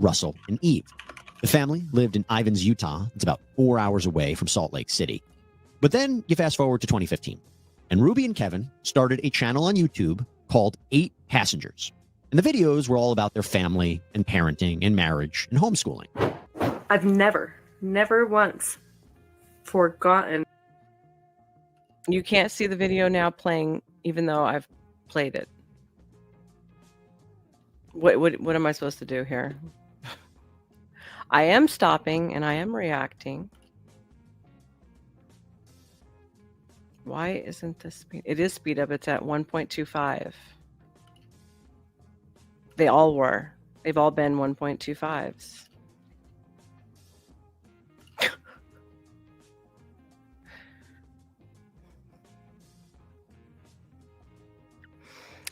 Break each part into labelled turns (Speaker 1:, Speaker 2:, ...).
Speaker 1: Russell, and Eve. The family lived in Ivins, Utah. It's about 4 hours away from Salt Lake City. But then you fast forward to 2015, and Ruby and Kevin started a channel on YouTube called 8 Passengers. And the videos were all about their family and parenting and marriage and homeschooling.
Speaker 2: I've never once forgotten.
Speaker 3: You can't see the video now playing, even though I've played it. What am I supposed to do here? I am stopping and I am reacting. Why isn't this speed? It is speed up. It's at 1.25. They all were. They've all been 1.25s.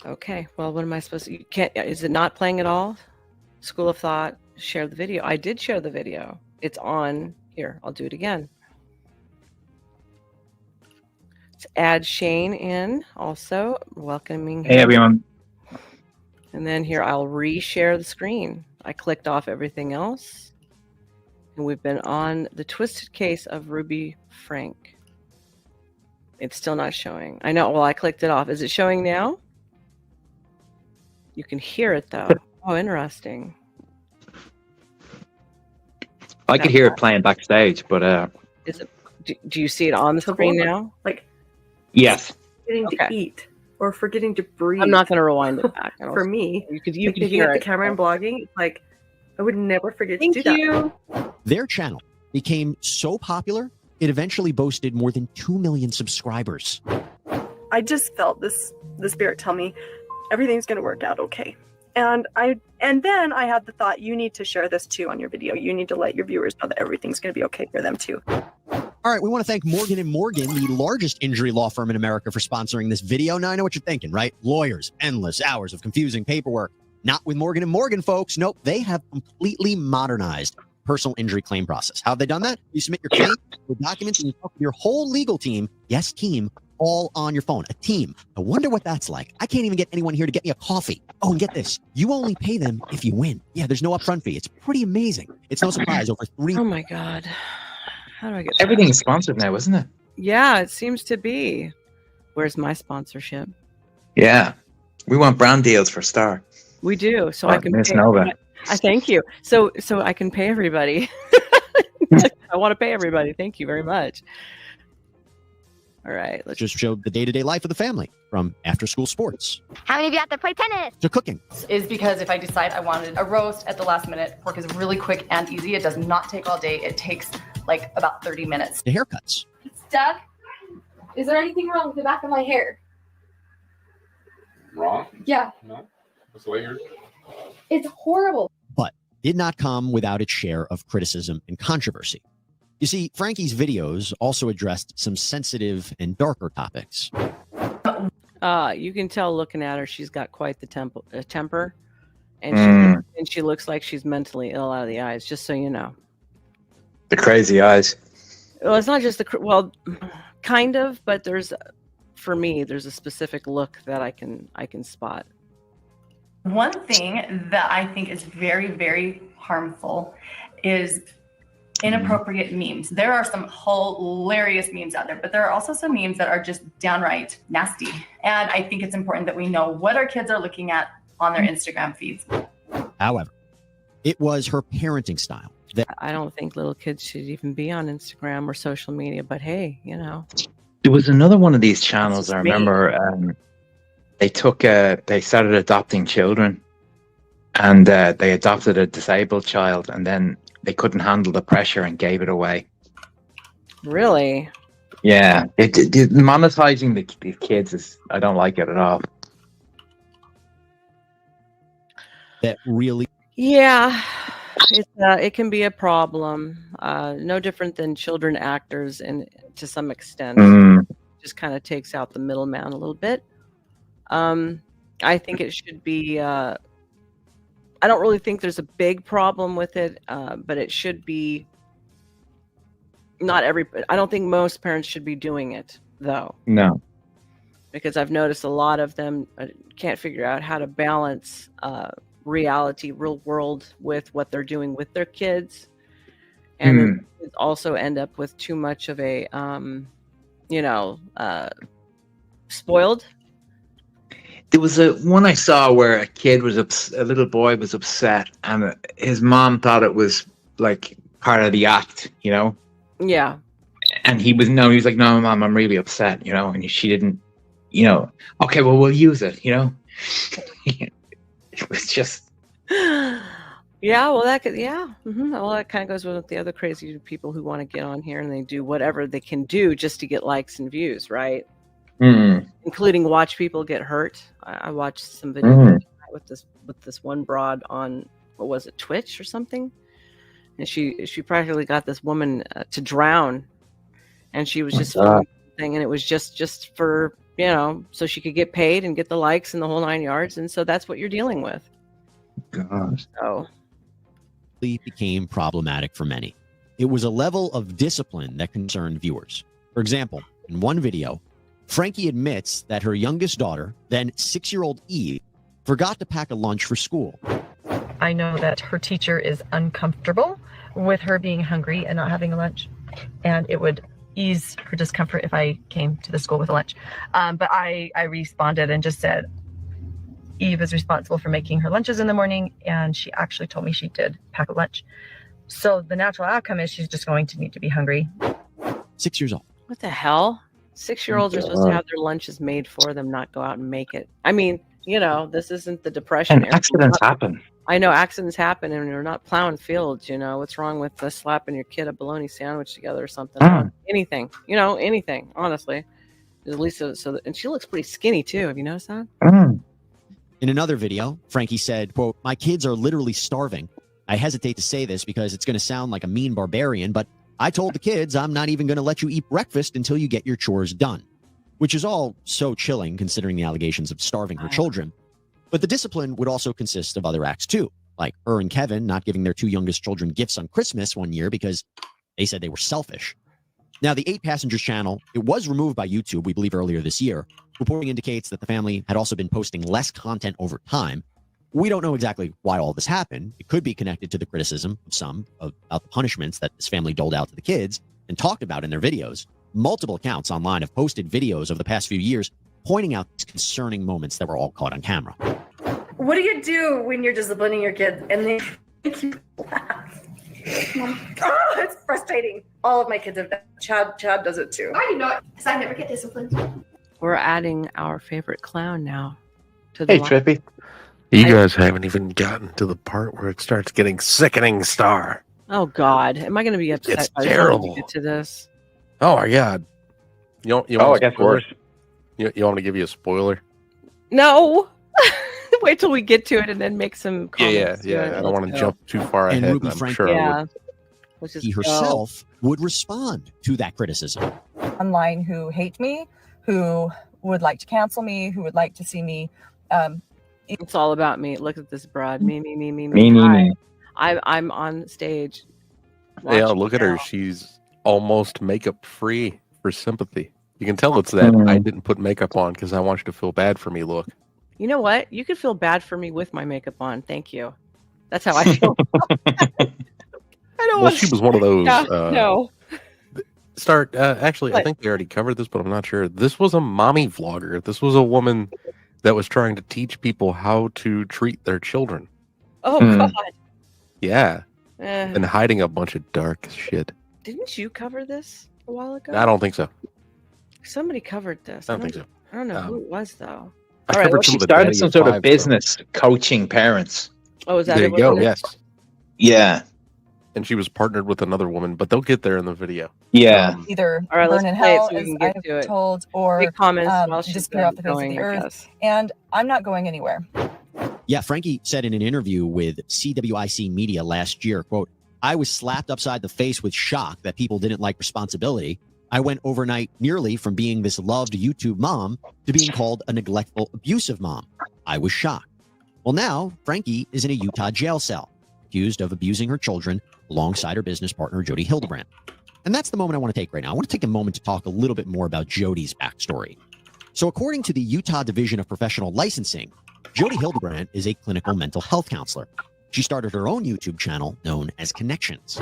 Speaker 3: Okay, well, what am I supposed to, you can't, is it not playing at all? School of Thought, share the video. I did share the video. It's on here. I'll do it again. Let's add Shane in also, welcoming him.
Speaker 4: Hey, everyone.
Speaker 3: And then here, I'll reshare the screen. I clicked off everything else. And we've been on the twisted case of Ruby Frank. It's still not showing. I know, well, I clicked it off. Is it showing now? You can hear it though. Oh, interesting.
Speaker 4: I could hear it playing backstage, but
Speaker 3: is it? Do you see it on the screen now?
Speaker 2: Like,
Speaker 4: yes.
Speaker 2: Forgetting to eat or forgetting to breathe.
Speaker 3: I'm not going to rewind it back.
Speaker 2: For me,
Speaker 3: you could
Speaker 2: like,
Speaker 3: hear
Speaker 2: at
Speaker 3: it.
Speaker 2: the camera and blogging. It's like I would never forget to do that.
Speaker 1: Their channel became so popular, it eventually boasted more than 2 million subscribers.
Speaker 2: I just felt the spirit tell me everything's going to work out okay. And then I had the thought, you need to share this too on your video. You need to let your viewers know that everything's going to be okay for them too.
Speaker 1: All right, we want to thank Morgan & Morgan, the largest injury law firm in America, for sponsoring this video. Now, I know what you're thinking, right? Lawyers, endless hours of confusing paperwork. Not with Morgan & Morgan, folks. Nope, they have completely modernized personal injury claim process. How have they done that? You submit your claim, your documents, and you talk to your whole legal team. Yes, team. All on your phone, a team. I wonder what that's like. I can't even get anyone here to get me a coffee. Oh, and get this. You only pay them if you win. Yeah, there's no upfront fee. It's pretty amazing. It's no surprise. Over 3.
Speaker 3: Oh my God. How do I get
Speaker 4: everything is sponsored now, isn't it?
Speaker 3: Yeah, it seems to be. Where's my sponsorship?
Speaker 4: Yeah. We want brand deals for Star.
Speaker 3: We do. So I can
Speaker 4: Miss
Speaker 3: pay.
Speaker 4: Nova.
Speaker 3: I thank you. So I can pay everybody. I want to pay everybody. Thank you very much. All right, let's
Speaker 1: just show the day-to-day life of the family, from after-school sports.
Speaker 5: How many of you out there play tennis?
Speaker 1: To cooking.
Speaker 6: Is because if I decide I wanted a roast at the last minute, pork is really quick and easy. It does not take all day. It takes like about 30 minutes.
Speaker 1: To haircuts.
Speaker 5: It's stuck. Is there anything wrong with the back of my hair?
Speaker 7: Wrong?
Speaker 5: Yeah.
Speaker 7: No. That's the way yours.
Speaker 5: It's horrible.
Speaker 1: But did not come without its share of criticism and controversy. You see, Frankie's videos also addressed some sensitive and darker topics.
Speaker 3: You can tell looking at her, she's got quite the temper, and she looks like she's mentally ill out of the eyes. Just so you know,
Speaker 4: the crazy eyes.
Speaker 3: Well, it's not just kind of, but for me, there's a specific look that I can spot.
Speaker 6: One thing that I think is very, very harmful is inappropriate memes. There are some hilarious memes out there, but there are also some memes that are just downright nasty. And I think it's important that we know what our kids are looking at on their Instagram feeds.
Speaker 1: However, it was her parenting style.
Speaker 3: I don't think little kids should even be on Instagram or social media, but hey, you know.
Speaker 4: There was another one of these channels, I remember, they started adopting children, and they adopted a disabled child, and then they couldn't handle the pressure and gave it away.
Speaker 3: Really?
Speaker 4: Yeah. Monetizing the kids is, I don't like it at all.
Speaker 1: That really?
Speaker 3: Yeah. It can be a problem. No different than children actors, and to some extent, just kind of takes out the middleman a little bit. I think it should be. I don't really think there's a big problem with it, but it should be. I don't think most parents should be doing it, though.
Speaker 4: No.
Speaker 3: Because I've noticed a lot of them can't figure out how to balance reality, real world with what they're doing with their kids. And then kids also end up with too much of a, spoiled.
Speaker 4: There was a one I saw where a little boy was upset, and his mom thought it was like part of the act,
Speaker 3: Yeah.
Speaker 4: And he was like, no, mom, I'm really upset, and she didn't, okay, well, we'll use it, It was just.
Speaker 3: Yeah, well, that could, well, that kind of goes with the other crazy people who want to get on here and they do whatever they can do just to get likes and views, right? Including watch people get hurt. I watched some videos with this one broad on, what was it, Twitch or something, and she practically got this woman to drown, and she was just filming thing, and it was just for so she could get paid and get the likes and the whole 9 yards, and so that's what you're dealing with.
Speaker 4: Gosh.
Speaker 3: So
Speaker 1: became problematic for many. It was a level of discipline that concerned viewers. For example, in one video, Frankie admits that her youngest daughter, then 6-year-old Eve, forgot to pack a lunch for school.
Speaker 7: I know that her teacher is uncomfortable with her being hungry and not having a lunch, and it would ease her discomfort if I came to the school with a lunch. But I responded and just said, Eve is responsible for making her lunches in the morning, and she actually told me she did pack a lunch. So the natural outcome is she's just going to need to be hungry.
Speaker 1: 6 years old.
Speaker 3: what the hell? 6-year-olds are supposed to have their lunches made for them, not go out and make it. I mean, this isn't the Depression
Speaker 4: And
Speaker 3: era.
Speaker 4: accidents happen.
Speaker 3: I know accidents happen, and we're not plowing fields. What's wrong with slapping your kid a bologna sandwich together or something? Anything, anything. Honestly, at least and she looks pretty skinny too. Have you noticed that?
Speaker 1: In another video, Frankie said, quote, "My kids are literally starving. I hesitate to say this because it's going to sound like a mean barbarian, but I told the kids I'm not even going to let you eat breakfast until you get your chores done," which is all so chilling considering the allegations of starving her children. But the discipline would also consist of other acts too, like her and Kevin not giving their 2 youngest children gifts on Christmas one year because they said they were selfish. Now, the 8 Passengers channel, it was removed by YouTube, we believe, earlier this year. Reporting indicates that the family had also been posting less content over time. We don't know exactly why all this happened. It could be connected to the criticism of some about the punishments that this family doled out to the kids and talked about in their videos. Multiple accounts online have posted videos over the past few years pointing out these concerning moments that were all caught on camera.
Speaker 2: What do you do when you're disciplining your kids and they make you laugh? Oh, it's frustrating. All of my kids have done. Chad does it too.
Speaker 5: I do not, because I never get disciplined.
Speaker 3: We're adding our favorite clown now to the
Speaker 4: Hey, Trippy.
Speaker 8: You guys haven't even gotten to the part where it starts getting sickening, Star.
Speaker 3: Oh God, am I going to be upset?
Speaker 8: It's
Speaker 3: by the time
Speaker 8: terrible.
Speaker 3: we get to this?
Speaker 8: Oh my God! You want
Speaker 4: it gets worse.
Speaker 8: You want me to give you a spoiler?
Speaker 3: No. Wait till we get to it and then make some comments.
Speaker 8: Yeah. I don't want to jump too far
Speaker 1: And
Speaker 8: ahead.
Speaker 1: Ruby
Speaker 8: I'm
Speaker 1: Frank-
Speaker 8: sure I
Speaker 3: Yeah.
Speaker 8: would.
Speaker 3: Let's just
Speaker 1: He
Speaker 3: go.
Speaker 1: herself would respond to that criticism.
Speaker 7: Online who hate me, who would like to cancel me, who would like to see me.
Speaker 3: It's all about me. Look at this broad. Me.
Speaker 4: Me.
Speaker 3: I'm on stage.
Speaker 8: Yeah,
Speaker 3: watching
Speaker 8: look at
Speaker 3: now.
Speaker 8: her. She's almost makeup free for sympathy. You can tell it's that I didn't put makeup on because I want you to feel bad for me. Look.
Speaker 3: You know what? You could feel bad for me with my makeup on. Thank you. That's how I feel. I don't
Speaker 8: Well,
Speaker 3: want
Speaker 8: she was one of those.
Speaker 3: no.
Speaker 8: Actually, I
Speaker 3: What?
Speaker 8: think they already covered this, but I'm not sure. This was a mommy vlogger. This was a woman that was trying to teach people how to treat their children.
Speaker 3: Oh
Speaker 4: Hmm.
Speaker 3: God.
Speaker 8: Yeah,
Speaker 3: Eh,
Speaker 8: and hiding a bunch of dark shit.
Speaker 3: didn't you cover this a while ago?
Speaker 8: I don't think so.
Speaker 3: Somebody covered this.
Speaker 8: I don't think so.
Speaker 3: I don't know who it was though.
Speaker 8: I
Speaker 3: All right,
Speaker 8: covered
Speaker 3: well,
Speaker 8: some
Speaker 4: She
Speaker 8: of the
Speaker 4: started
Speaker 8: Daddy
Speaker 4: some
Speaker 8: of
Speaker 4: sort of
Speaker 8: Five
Speaker 4: business coaching parents.
Speaker 3: Oh, is that
Speaker 8: There
Speaker 3: it?
Speaker 8: you go.
Speaker 3: Was it?
Speaker 8: Yes,
Speaker 4: Yeah.
Speaker 8: and she was partnered with another woman, but they'll get there in the video.
Speaker 4: Yeah.
Speaker 7: Either
Speaker 3: All right, let's
Speaker 7: burn in
Speaker 3: play it
Speaker 7: hell,
Speaker 3: so we
Speaker 7: as
Speaker 3: can
Speaker 7: I
Speaker 3: get
Speaker 7: have
Speaker 3: to it.
Speaker 7: told, or
Speaker 3: Big comments while she's
Speaker 7: disappear off the face of
Speaker 3: going,
Speaker 7: the
Speaker 3: I
Speaker 7: earth.
Speaker 3: guess.
Speaker 7: And I'm not going anywhere.
Speaker 1: Yeah, Frankie said in an interview with CWIC Media last year, quote, "I was slapped upside the face with shock that people didn't like responsibility. I went overnight nearly from being this loved YouTube mom to being called a neglectful, abusive mom. I was shocked." Well, now Frankie is in a Utah jail cell, accused of abusing her children alongside her business partner, Jody Hildebrand. And that's the moment I want to take right now. I want to take a moment to talk a little bit more about Jody's backstory. So according to the Utah Division of Professional Licensing, Jody Hildebrandt is a clinical mental health counselor. She started her own YouTube channel known as Connections.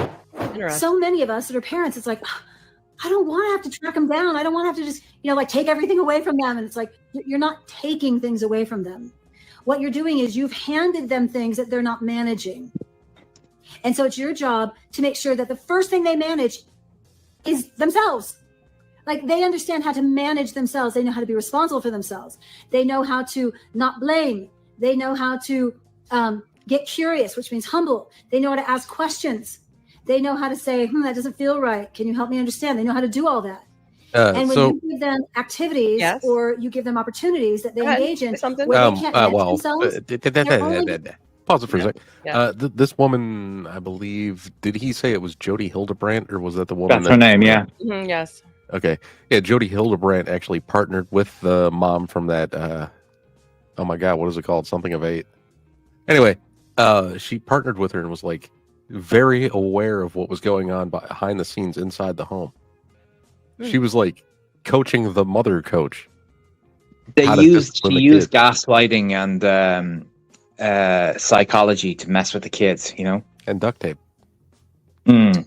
Speaker 9: So many of us that are parents, it's like, I don't want to have to track them down. I don't want to have to just, like take everything away from them. And it's like, you're not taking things away from them. What you're doing is you've handed them things that they're not managing. And so it's your job to make sure that the first thing they manage is themselves. Like they understand how to manage themselves. They know how to be responsible for themselves. They know how to not blame. They know how to get curious, which means humble. They know how to ask questions. They know how to say, that doesn't feel right. Can you help me understand? They know how to do all that. And when you give them activities or you give them opportunities that they engage in where they can't manage themselves.
Speaker 8: Pause it for a second. This woman, I believe, did he say it was Jody Hildebrandt, or was that the woman?
Speaker 4: That's her name, yeah.
Speaker 3: Yes.
Speaker 8: Okay. Yeah, Jody Hildebrandt actually partnered with the mom from that, oh my God, what is it called? Something of 8. Anyway, she partnered with her and was like very aware of what was going on behind the scenes inside the home. She was like coaching the mother coach.
Speaker 4: She used gaslighting and psychology to mess with the kids,
Speaker 8: and duct tape.
Speaker 4: And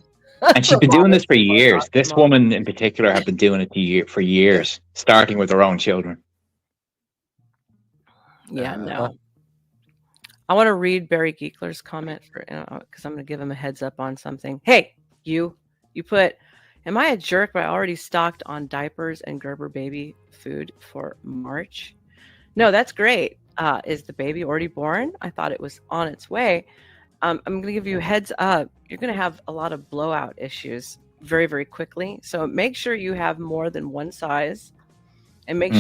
Speaker 4: she's been doing this for years. This woman in particular had been doing it for years, starting with her own children.
Speaker 3: Yeah, no. I want to read Barry Geekler's comment because I'm going to give him a heads up on something. Hey, you put, am I a jerk? But I already stocked on diapers and Gerber baby food for March. No, that's great. Is the baby already born? I thought it was on its way. I'm going to give you a heads up. You're going to have a lot of blowout issues very, very quickly. So make sure you have more than one size, and make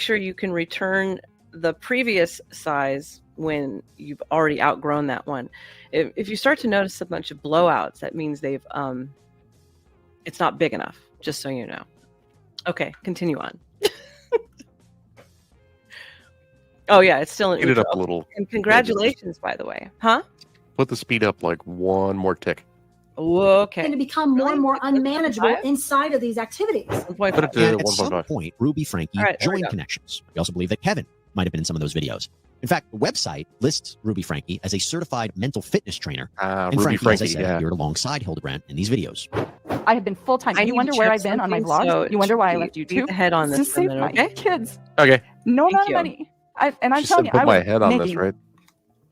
Speaker 3: sure you can return the previous size when you've already outgrown that one. If you start to notice a bunch of blowouts, that means they've it's not big enough. Just so you know. Okay, continue on. Oh yeah, it's still an
Speaker 8: Speed it up a little.
Speaker 3: And congratulations, by the way. Huh?
Speaker 8: Put the speed up like one more tick.
Speaker 3: Okay.
Speaker 9: Going to become more and more unmanageable inside of these activities.
Speaker 8: Put it to
Speaker 1: At some point, Ruby Frankie joined Connections. We also believe that Kevin might have been in some of those videos. In fact, the website lists Ruby Frankie as a certified mental fitness trainer. And
Speaker 8: Ruby
Speaker 1: Frankie, as I said, appeared alongside Hildebrandt in these videos.
Speaker 10: I have been full-time. You wonder where I've been on my vlogs?
Speaker 3: So
Speaker 10: you wonder why I left YouTube?
Speaker 3: Head on this
Speaker 10: to save
Speaker 3: minute,
Speaker 10: my
Speaker 3: okay?
Speaker 10: kids.
Speaker 8: Okay.
Speaker 10: No amount of money. I'm telling you,
Speaker 8: put
Speaker 10: I
Speaker 8: my
Speaker 10: was
Speaker 8: head on this,
Speaker 10: making
Speaker 8: right?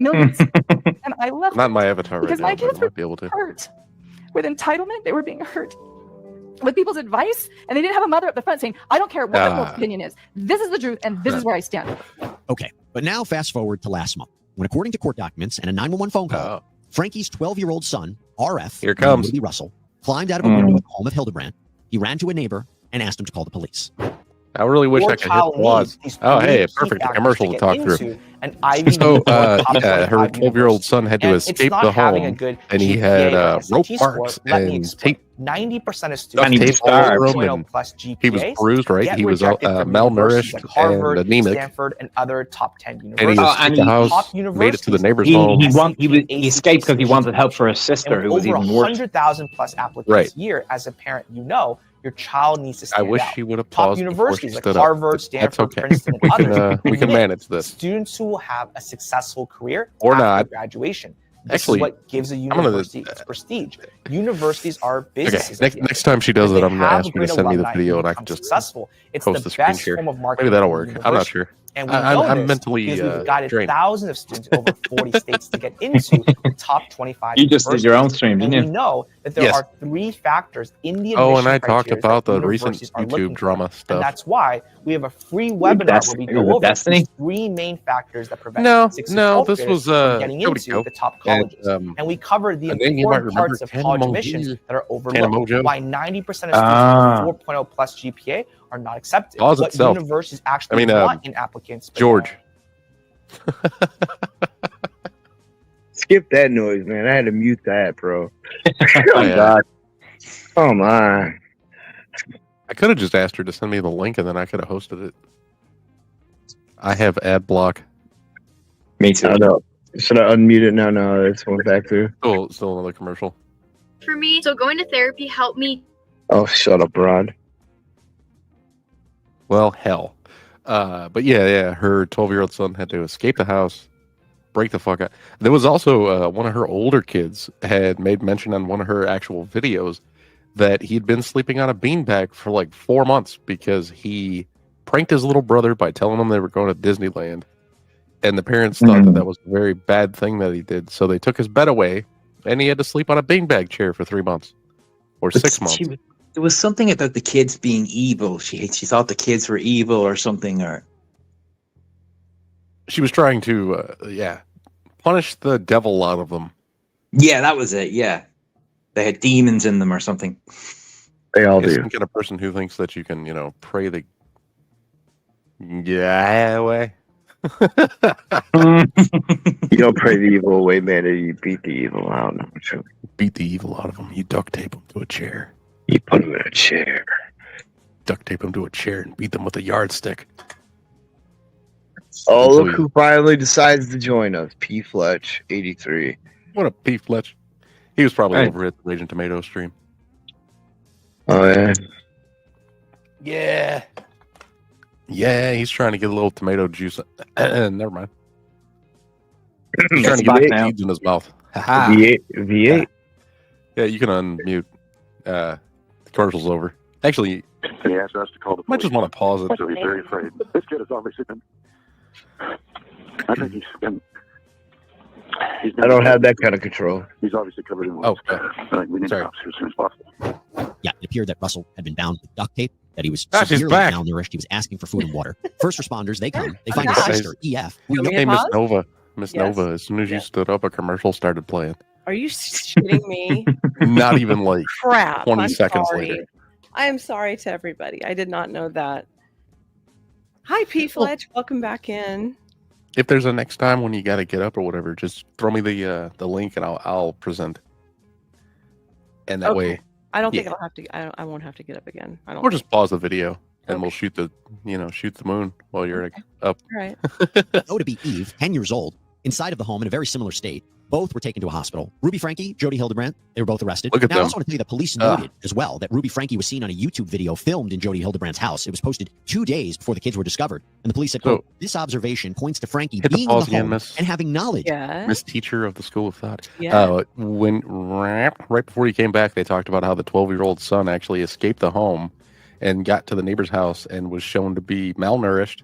Speaker 10: millions, and I left.
Speaker 8: Not my avatar right
Speaker 10: because
Speaker 8: now.
Speaker 10: my kids were
Speaker 8: be able to.
Speaker 10: hurt with entitlement. They were being hurt with people's advice, and they didn't have a mother up the front saying, "I don't care what the opinion is. This is the truth, and this is where I stand."
Speaker 1: Okay, but now fast forward to last month, when according to court documents and a 911 phone call, Frankie's 12-year-old son, RF,
Speaker 8: here comes
Speaker 1: Ruby Russell, climbed out of a window at the home of Hildebrandt. He ran to a neighbor and asked him to call the police.
Speaker 8: I really wish I could hit pause. Oh, hey, perfect commercial to talk through. So, her 12-year-old son had to escape the home, and he had rope marks and tape.
Speaker 11: 90% of
Speaker 8: students
Speaker 11: plus GPAs.
Speaker 8: He was bruised, right? He was malnourished
Speaker 11: like Harvard,
Speaker 8: and anemic.
Speaker 11: Stanford, and other top 10
Speaker 8: And
Speaker 11: universities.
Speaker 8: he escaped the house, made it to the neighbor's home.
Speaker 4: He escaped because he wanted help for his sister, who was even worse.
Speaker 11: 100,000 plus applicants a year. As a parent, your child needs to stand out.
Speaker 8: I wish she would have paused.
Speaker 11: Top universities like Harvard, Stanford, Princeton, and others.
Speaker 8: We can manage this.
Speaker 11: Students who will have a successful career
Speaker 8: or
Speaker 11: after
Speaker 8: not
Speaker 11: graduation. This is what gives a university its prestige. Universities are businesses.
Speaker 8: Okay. Next time she does it, I'm going to ask her to send me the video, and I can just
Speaker 11: successful. It's
Speaker 8: post
Speaker 11: the
Speaker 8: the screen
Speaker 11: best
Speaker 8: share.
Speaker 11: form of marketing.
Speaker 8: Maybe that'll work. I'm not sure.
Speaker 11: And we know
Speaker 8: I'm mentally
Speaker 11: because we've guided
Speaker 8: drained.
Speaker 11: thousands of students in over 40 states to get into the top 25.
Speaker 4: You just did your own stream, didn't you?
Speaker 11: We know that there are 3 factors in the
Speaker 8: Oh, and I
Speaker 11: admission
Speaker 8: talked
Speaker 11: criteria
Speaker 8: about
Speaker 11: that
Speaker 8: the recent
Speaker 11: universities are
Speaker 8: YouTube
Speaker 11: looking
Speaker 8: drama
Speaker 11: for.
Speaker 8: stuff.
Speaker 11: And that's why we have a free webinar where we go over the 3 main factors that prevent
Speaker 8: this was
Speaker 11: getting into the top colleges. And we covered the important parts of college admissions that are overlooked. Why 90% of students with 4.0 plus GPA are not accepted. What universities actually want in applicants.
Speaker 8: George.
Speaker 12: Skip that noise, man. I had to mute that, bro. Oh, God. Oh, my.
Speaker 8: I could have just asked her to send me the link, and then I could have hosted it. I have ad block.
Speaker 12: Me too. No. Should I unmute it? No, it's going back through.
Speaker 8: Still another commercial.
Speaker 13: For me, so going to therapy helped me.
Speaker 12: Oh, shut up, Rod.
Speaker 8: Well, hell. But yeah, her 12-year-old son had to escape the house, break the fuck out. There was also one of her older kids had made mention on one of her actual videos that he'd been sleeping on a beanbag for like 4 months because he pranked his little brother by telling him they were going to Disneyland. And the parents thought that was a very bad thing that he did. So they took his bed away, and he had to sleep on a beanbag chair for 3 months or 6 months.
Speaker 4: There was something about the kids being evil. She thought the kids were evil or something, or
Speaker 8: she was trying to, punish the devil out of them.
Speaker 4: Yeah, that was it. Yeah, they had demons in them or something.
Speaker 12: They all do.
Speaker 8: Some kind of person who thinks that you can, pray the away.
Speaker 12: You don't pray the evil away, man. You beat the evil out. No,
Speaker 8: beat the evil out of him. You duct tape him to a chair.
Speaker 12: You put him in a chair.
Speaker 8: Duct tape him to a chair and beat them with a yardstick.
Speaker 12: Oh, look who finally decides to join us. P. Fletch, 83.
Speaker 8: What a P. Fletch. He was probably over at the Raging Tomato stream.
Speaker 12: Oh, yeah.
Speaker 8: Yeah. Yeah, he's trying to get a little tomato juice. Never mind. He's trying to get seeds in his mouth.
Speaker 12: V8.
Speaker 8: Yeah, you can unmute. The commercial's over. Actually,
Speaker 14: he asked us to call the police.
Speaker 8: Might just want to pause it.
Speaker 14: So he's very afraid. This kid has obviously been. I think he's been.
Speaker 12: I don't have that kind of control.
Speaker 14: He's obviously covered in. We need cops here as soon as possible.
Speaker 1: Yeah, it appeared that Russell had been bound with duct tape, that he was
Speaker 8: Gosh,
Speaker 1: severely malnourished. He was asking for food and water. First responders, they come. They find his sister, EF.
Speaker 8: Hey, Miss Nova. Miss Nova, as soon as you stood up, a commercial started playing.
Speaker 3: Are you shitting me?
Speaker 8: Not even like
Speaker 3: Crap.
Speaker 8: 20
Speaker 3: I'm
Speaker 8: seconds
Speaker 3: sorry.
Speaker 8: later.
Speaker 3: I am sorry to everybody. I did not know that. Hi, P. Fletch. Welcome back in.
Speaker 8: If there's a next time when you got to get up or whatever, just throw me the link and I'll present. And that way,
Speaker 3: I don't think I'll have to. I won't have to get up again. I don't.
Speaker 8: Or just pause the video and we'll shoot the moon while you're up.
Speaker 3: All right.
Speaker 1: Know to be Eve, 10 years old, inside of the home in a very similar state. Both were taken to a hospital. Ruby Frankie, Jody Hildebrandt, they were both arrested.
Speaker 8: Look at
Speaker 1: now,
Speaker 8: them.
Speaker 1: I also want to tell you that police noted as well that Ruby Frankie was seen on a YouTube video filmed in Jody Hildebrandt's house. It was posted 2 days before the kids were discovered. And the police said, quote, this observation points to Frankie being in the home and having knowledge.
Speaker 8: Miss Teacher of the School of Thought.
Speaker 3: Yeah.
Speaker 8: When right before he came back, they talked about how the 12-year-old son actually escaped the home and got to the neighbor's house and was shown to be malnourished,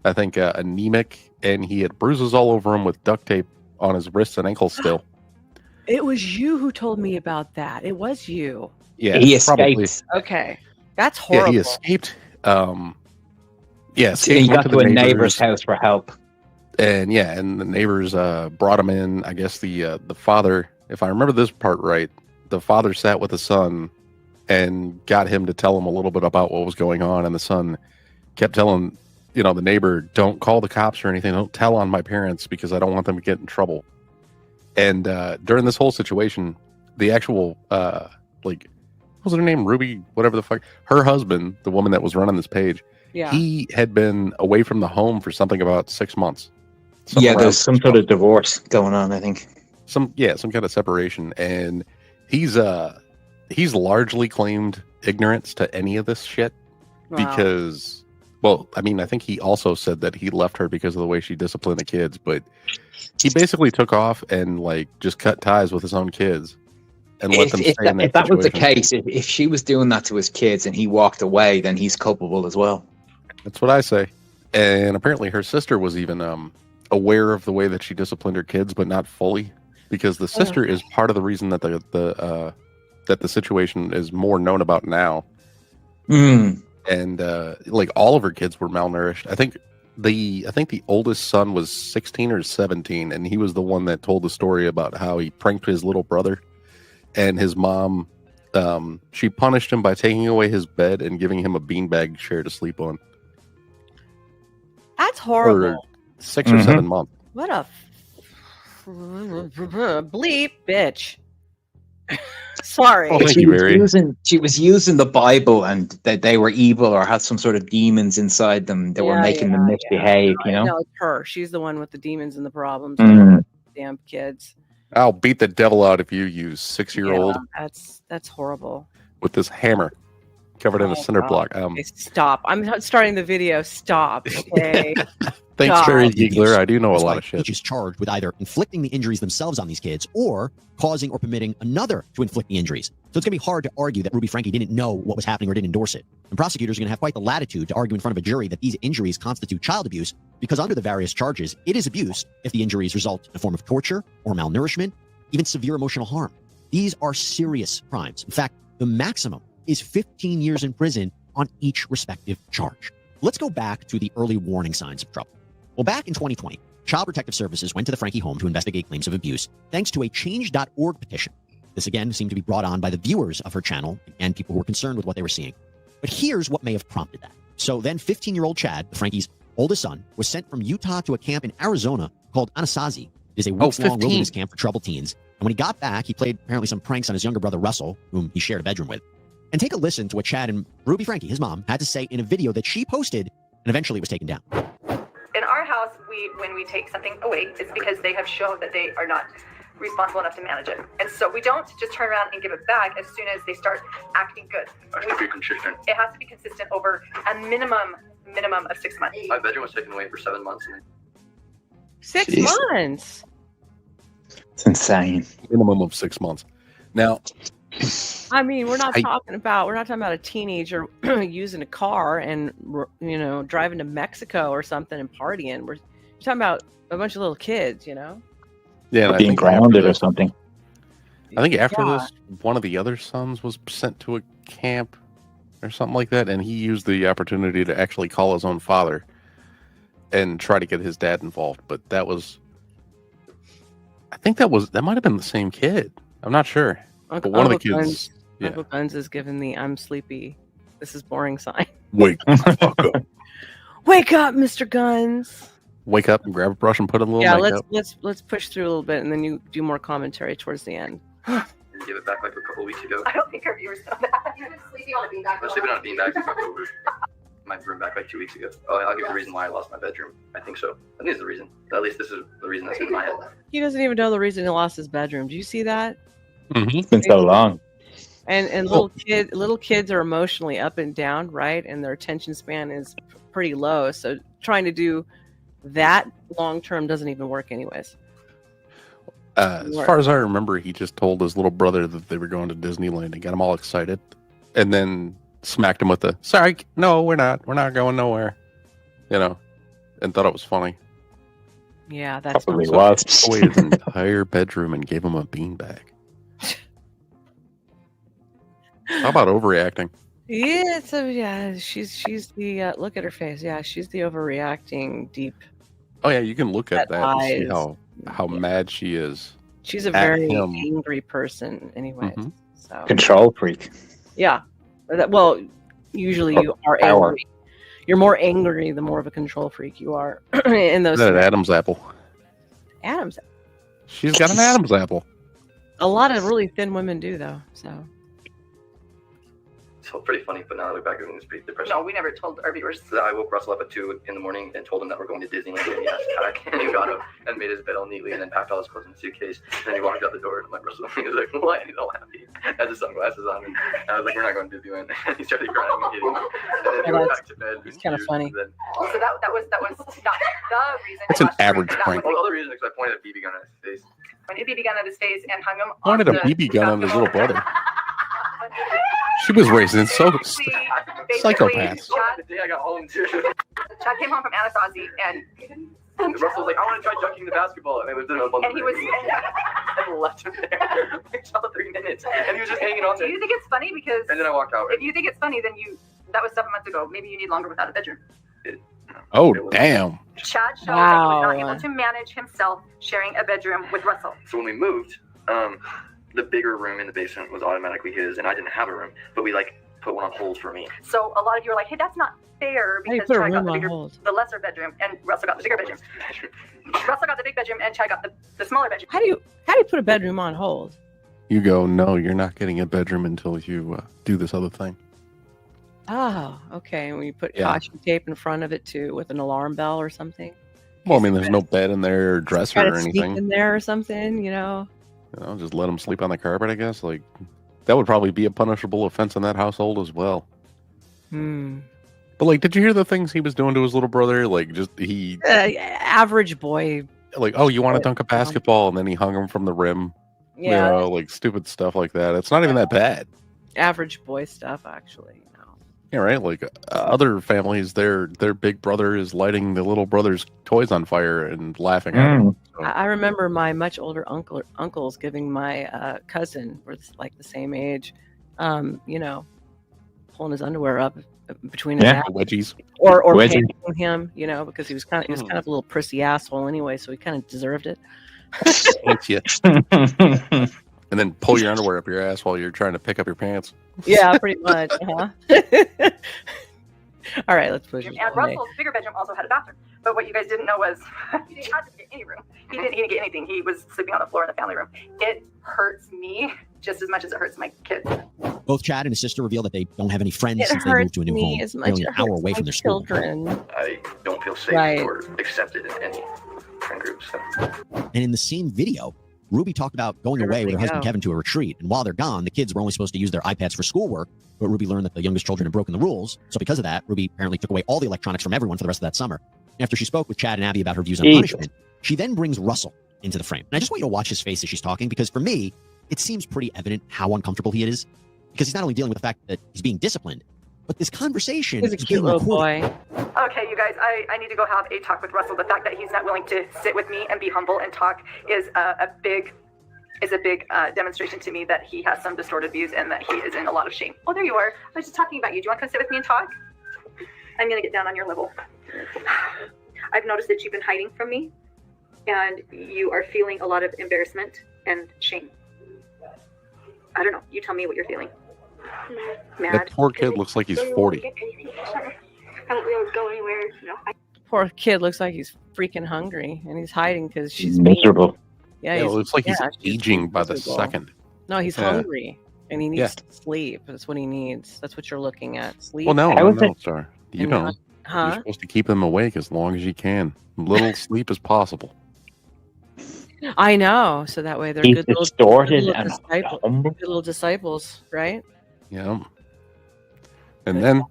Speaker 8: I think anemic, and he had bruises all over him with duct tape on his wrists and ankles still.
Speaker 3: It was you who told me about that. It was you.
Speaker 8: Yeah,
Speaker 4: he escaped.
Speaker 8: Probably.
Speaker 3: Okay, that's horrible.
Speaker 8: Yeah, he escaped.
Speaker 4: So he got to a neighbor's house for help.
Speaker 8: And and the neighbors brought him in. I guess the father, if I remember this part right, the father sat with the son and got him to tell him a little bit about what was going on. And the son kept telling, the neighbor, don't call the cops or anything. Don't tell on my parents because I don't want them to get in trouble. And during this whole situation, the actual, what was her name? Ruby, whatever the fuck. Her husband, the woman that was running this page, he had been away from the home for something about 6 months.
Speaker 4: There's some sort of divorce going on, I think.
Speaker 8: Some kind of separation. And he's largely claimed ignorance to any of this shit because, I think he also said that he left her because of the way she disciplined the kids, but he basically took off and just cut ties with his own kids and let them stay in that situation.
Speaker 4: If that was the case, if she was doing that to his kids and he walked away, then he's culpable as well.
Speaker 8: That's what I say. And apparently her sister was even aware of the way that she disciplined her kids, but not fully, because the sister is part of the reason that the situation is more known about now. And all of her kids were malnourished. I think the oldest son was 16 or 17, and he was the one that told the story about how he pranked his little brother, and his mom, she punished him by taking away his bed and giving him a beanbag chair to sleep on.
Speaker 3: That's horrible.
Speaker 8: For 6 or 7 months.
Speaker 3: What a bleep bitch. Sorry.
Speaker 8: Oh, thank you, Mary.
Speaker 4: She was using the Bible and that they were evil or had some sort of demons inside them that were making them misbehave,
Speaker 3: No, it's her. She's the one with the demons and the problems. Damn kids.
Speaker 8: I'll beat the devil out of you, you 6-year-old.
Speaker 3: That's horrible.
Speaker 8: With this hammer. Covered in a cinder block.
Speaker 3: Okay, stop. I'm not starting the video. Stop. Okay.
Speaker 8: Thanks, Barry Giegler. I do know a lot of shit.
Speaker 1: Each is charged with either inflicting the injuries themselves on these kids or causing or permitting another to inflict the injuries. So it's going to be hard to argue that Ruby Franke didn't know what was happening or didn't endorse it. And prosecutors are going to have quite the latitude to argue in front of a jury that these injuries constitute child abuse because under the various charges, it is abuse if the injuries result in a form of torture or malnourishment, even severe emotional harm. These are serious crimes. In fact, the maximum is 15 years in prison on each respective charge. Let's go back to the early warning signs of trouble. Well, back in 2020, Child Protective Services went to the Franke home to investigate claims of abuse thanks to a change.org petition. This again seemed to be brought on by the viewers of her channel and people who were concerned with what they were seeing. But here's what may have prompted that. So then 15-year-old Chad, Franke's oldest son, was sent from Utah to a camp in Arizona called Anasazi. It is a weeks-long wilderness camp for troubled teens. And when he got back, he played apparently some pranks on his younger brother Russell, whom he shared a bedroom with. And take a listen to what Chad and Ruby Franke, his mom, had to say in a video that she posted, and eventually it was taken down.
Speaker 7: In our house, when we take something away, it's because they have shown that they are not responsible enough to manage it. And so we don't just turn around and give it back as soon as they start acting good.
Speaker 15: It has to be consistent.
Speaker 7: It has to be consistent over a minimum of 6 months.
Speaker 15: My bedroom was taken away for 7 months.
Speaker 3: 6 months?
Speaker 4: It's insane.
Speaker 8: Minimum of 6 months. Now,
Speaker 3: I mean, we're not talking about a teenager using a car and, you know, driving to Mexico or something and partying. We're talking about a bunch of little kids, you know?
Speaker 8: Yeah,
Speaker 4: or being grounded or something.
Speaker 8: I think after this, one of the other sons was sent to a camp or something like that, and he used the opportunity to actually call his own father and try to get his dad involved. But that was, I think that might have been the same kid. I'm not sure. But one of the kids,
Speaker 3: Uncle Guns is giving the "I'm sleepy, this is boring" sign.
Speaker 8: Wake the fuck up!
Speaker 3: Wake up, Mr. Guns!
Speaker 8: Wake up and grab a brush and put a little makeup.
Speaker 3: let's push through a little bit, and then you do more commentary towards the end.
Speaker 15: Didn't give it back like a couple of weeks ago.
Speaker 7: I don't think our viewers know that.
Speaker 5: You've been sleeping on a beanbag.
Speaker 15: I was sleeping on a beanbag since October. My room back like 2 weeks ago. Oh, I'll give you the reason why I lost my bedroom. I think so. I think it's the reason. At least this is the reason that's in my head.
Speaker 3: He doesn't even know the reason he lost his bedroom. Do you see that?
Speaker 4: Mm-hmm. It's been so long.
Speaker 3: And little kids are emotionally up and down, right? And their attention span is pretty low. So trying to do that long term doesn't even work anyways.
Speaker 8: As far as I remember, he just told his little brother that they were going to Disneyland and got him all excited, and then smacked him with the "Sorry, no, we're not going nowhere," you know, and thought it was funny.
Speaker 3: Yeah, that's
Speaker 4: probably was.
Speaker 8: Took away his entire bedroom and gave him a beanbag. How about overreacting?
Speaker 3: Yeah, so yeah, she's the look at her face. Yeah, she's the overreacting deep.
Speaker 8: Oh yeah, you can look at that and see
Speaker 3: eyes.
Speaker 8: how mad she is.
Speaker 3: She's a very angry person, anyway.
Speaker 8: Mm-hmm.
Speaker 3: So
Speaker 4: control freak.
Speaker 3: Yeah, well, usually you are angry. You're more angry the more of a control freak you are in those.
Speaker 8: That Adam's apple.
Speaker 3: Adam's.
Speaker 8: She's got an Adam's apple.
Speaker 3: A lot of really thin women do, though. So.
Speaker 15: It's pretty funny, but now I look back at it, it's pretty depressing.
Speaker 7: No, we never told our viewers.
Speaker 15: I woke Russell up at 2 in the morning and told him that we're going to Disneyland, and he asked pack, and he got up and made his bed all neatly, and then packed all his clothes in the suitcase, and then he walked out the door, and I'm like, Russell, he was like, what? And he's all happy, had his sunglasses on, and I was like, we're not going to Disneyland, and he started crying and hitting me, and then he went back to bed.
Speaker 3: It's kind of funny.
Speaker 7: So that was not the reason.
Speaker 8: That's an average prank.
Speaker 15: Well, the other reason is because I pointed a BB gun at his face.
Speaker 7: Pointed a BB gun at his face and hung him on
Speaker 8: Pointed a BB gun on his little brother. She was raising psychopaths.
Speaker 15: The day I got home, too.
Speaker 7: Chad came home from Anasazi and
Speaker 15: Russell was like, I want to try dunking the basketball. And I lived in a
Speaker 7: and he was
Speaker 15: and left him there for 3 minutes. And he was just hanging on there.
Speaker 7: Do you think it's funny? Because
Speaker 15: and then I walked out.
Speaker 7: If you think it's funny, then that was 7 months ago. Maybe you need longer without a bedroom.
Speaker 8: Oh, damn.
Speaker 7: Chad showed that he was not able to manage himself sharing a bedroom with Russell.
Speaker 15: So when we moved, the bigger room in the basement was automatically his, and I didn't have a room, but we put one on hold for me.
Speaker 7: So a lot of you are like, hey, that's not fair because Chad got the lesser bedroom and Russell got the bigger bedroom. Russell got the big bedroom and Chad got the smaller bedroom.
Speaker 3: How do you put a bedroom on hold?
Speaker 8: You go, no, you're not getting a bedroom until you do this other thing.
Speaker 3: Oh, okay. And we put caution tape in front of it too, with an alarm bell or something.
Speaker 8: Well, I mean, there's no bed in there or dresser or anything
Speaker 3: in there or something, you know.
Speaker 8: Just let them sleep on the carpet, I guess. Like, that would probably be a punishable offense in that household as well. But like, did you hear the things he was doing to his little brother? Like, just
Speaker 3: average boy.
Speaker 8: Like, oh, you want to dunk a basketball, and then he hung him from the rim.
Speaker 3: Yeah,
Speaker 8: you know, like stupid stuff like that. It's not even that bad.
Speaker 3: Average boy stuff, actually.
Speaker 8: Yeah, right. Like other families, their big brother is lighting the little brother's toys on fire and laughing at him. So.
Speaker 3: I remember my much older uncles giving my cousin, we're like the same age, you know, pulling his underwear up between his
Speaker 8: wedgies,
Speaker 3: or pampering him, you know, because he was kind of a little prissy asshole anyway, so he kind of deserved it.
Speaker 8: And then pull your underwear up your ass while you're trying to pick up your pants.
Speaker 3: Yeah, pretty much. All right, let's push it.
Speaker 2: And Russell's bigger bedroom also had a bathroom. But what you guys didn't know was he didn't get any room. He didn't get anything. He was sleeping on the floor in the family room. It hurts me just as much as it hurts my kids.
Speaker 1: Both Chad and his sister reveal that they don't have any friends since they moved to a new home, nearly an hour away from their school.
Speaker 15: I don't feel safe or accepted in any friend groups.
Speaker 1: And in the same video, Ruby talked about going away with her husband Kevin to a retreat. And while they're gone, the kids were only supposed to use their iPads for schoolwork. But Ruby learned that the youngest children had broken the rules. So because of that, Ruby apparently took away all the electronics from everyone for the rest of that summer. After she spoke with Chad and Abby about her views on punishment, she then brings Russell into the frame. And I just want you to watch his face as she's talking, because for me, it seems pretty evident how uncomfortable he is. Because he's not only dealing with the fact that he's being disciplined, but this conversation
Speaker 3: is a cute little boy.
Speaker 2: Okay, you guys, I need to go have a talk with Russell. The fact that he's not willing to sit with me and be humble and talk is a big demonstration to me that he has some distorted views and that he is in a lot of shame. Oh, there you are. I was just talking about you. Do you want to come sit with me and talk? I'm going to get down on your level. I've noticed that you've been hiding from me, and you are feeling a lot of embarrassment and shame. I don't know. You tell me what you're feeling. Mad.
Speaker 8: That poor kid looks like he's 40.
Speaker 13: I won't be able to go anywhere.
Speaker 3: Poor kid looks like he's freaking hungry, and he's hiding because she's
Speaker 4: miserable.
Speaker 3: Yeah,
Speaker 8: it looks like he's aging by the second.
Speaker 3: No, he's hungry, and he needs to sleep. That's what he needs. That's what you're looking at. Sleep.
Speaker 8: Well, no, sorry. You don't. You're supposed to keep them awake as long as you can. Little sleep as possible.
Speaker 3: I know. So that way they're
Speaker 4: He's
Speaker 3: good little,
Speaker 4: distorted
Speaker 3: good
Speaker 4: and
Speaker 3: good little disciples, right?
Speaker 8: Yeah. And then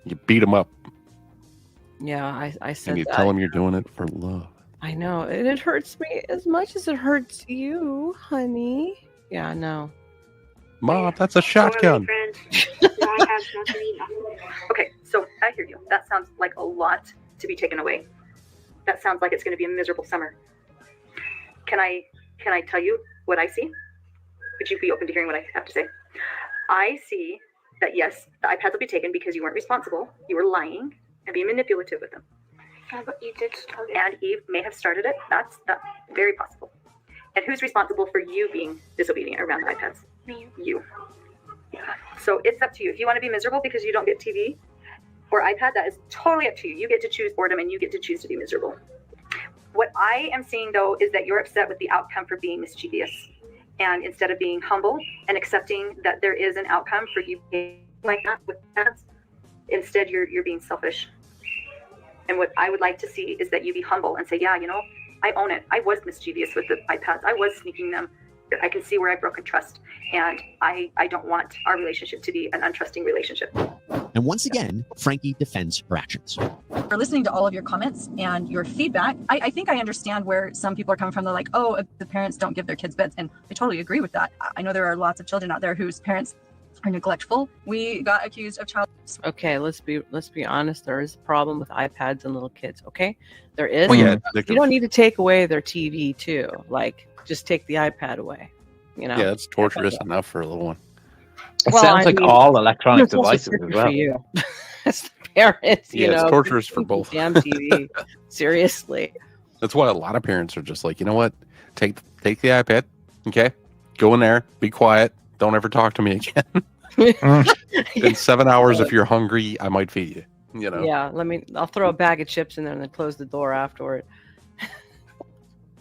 Speaker 8: you beat them up.
Speaker 3: Yeah, I said
Speaker 8: and you
Speaker 3: that.
Speaker 8: tell them you're doing it for love.
Speaker 3: I know, and it hurts me as much as it hurts you, honey. Yeah, no.
Speaker 8: Mom, that's a shotgun.
Speaker 2: Okay, so I hear you. That sounds like a lot to be taken away. That sounds like it's going to be a miserable summer. Can I tell you what I see? Would you be open to hearing what I have to say? I see that yes, the iPads will be taken because you weren't responsible. You were lying and being manipulative with them.
Speaker 13: Yeah, but you did start it.
Speaker 2: And Eve may have started it. That's very possible. And who's responsible for you being disobedient around the iPads?
Speaker 13: Me.
Speaker 2: You. So it's up to you. If you want to be miserable because you don't get TV or iPad, that is totally up to you. You get to choose boredom and you get to choose to be miserable. What I am seeing, though, is that you're upset with the outcome for being mischievous. And instead of being humble and accepting that there is an outcome for you being like that with ads, instead you're being selfish. And what I would like to see is that you be humble and say, yeah, you know, I own it. I was mischievous with the iPads. I was sneaking them. I can see where I've broken trust. And I don't want our relationship to be an untrusting relationship.
Speaker 1: And once again, Frankie defends her actions.
Speaker 7: For listening to all of your comments and your feedback, I think I understand where some people are coming from. They're like, oh, the parents don't give their kids beds. And I totally agree with that. I know there are lots of children out there whose parents are neglectful. We got accused of child.
Speaker 3: Okay, let's be honest. There is a problem with iPads and little kids. Okay, there is.
Speaker 8: Oh, yeah,
Speaker 3: you don't need to take away their TV too. Like, just take the iPad away. You know.
Speaker 8: Yeah, it's torturous enough for a little one.
Speaker 4: It sounds like all electronic devices as well.
Speaker 3: For you. As the parents, you know,
Speaker 8: it's torturous for both.
Speaker 3: Damn TV. Seriously.
Speaker 8: That's why a lot of parents are just like, you know what? Take the iPad. Okay, go in there. Be quiet. Don't ever talk to me again. In 7 hours, if you're hungry, I might feed you. You know.
Speaker 3: Yeah. I'll throw a bag of chips in there and then close the door afterward.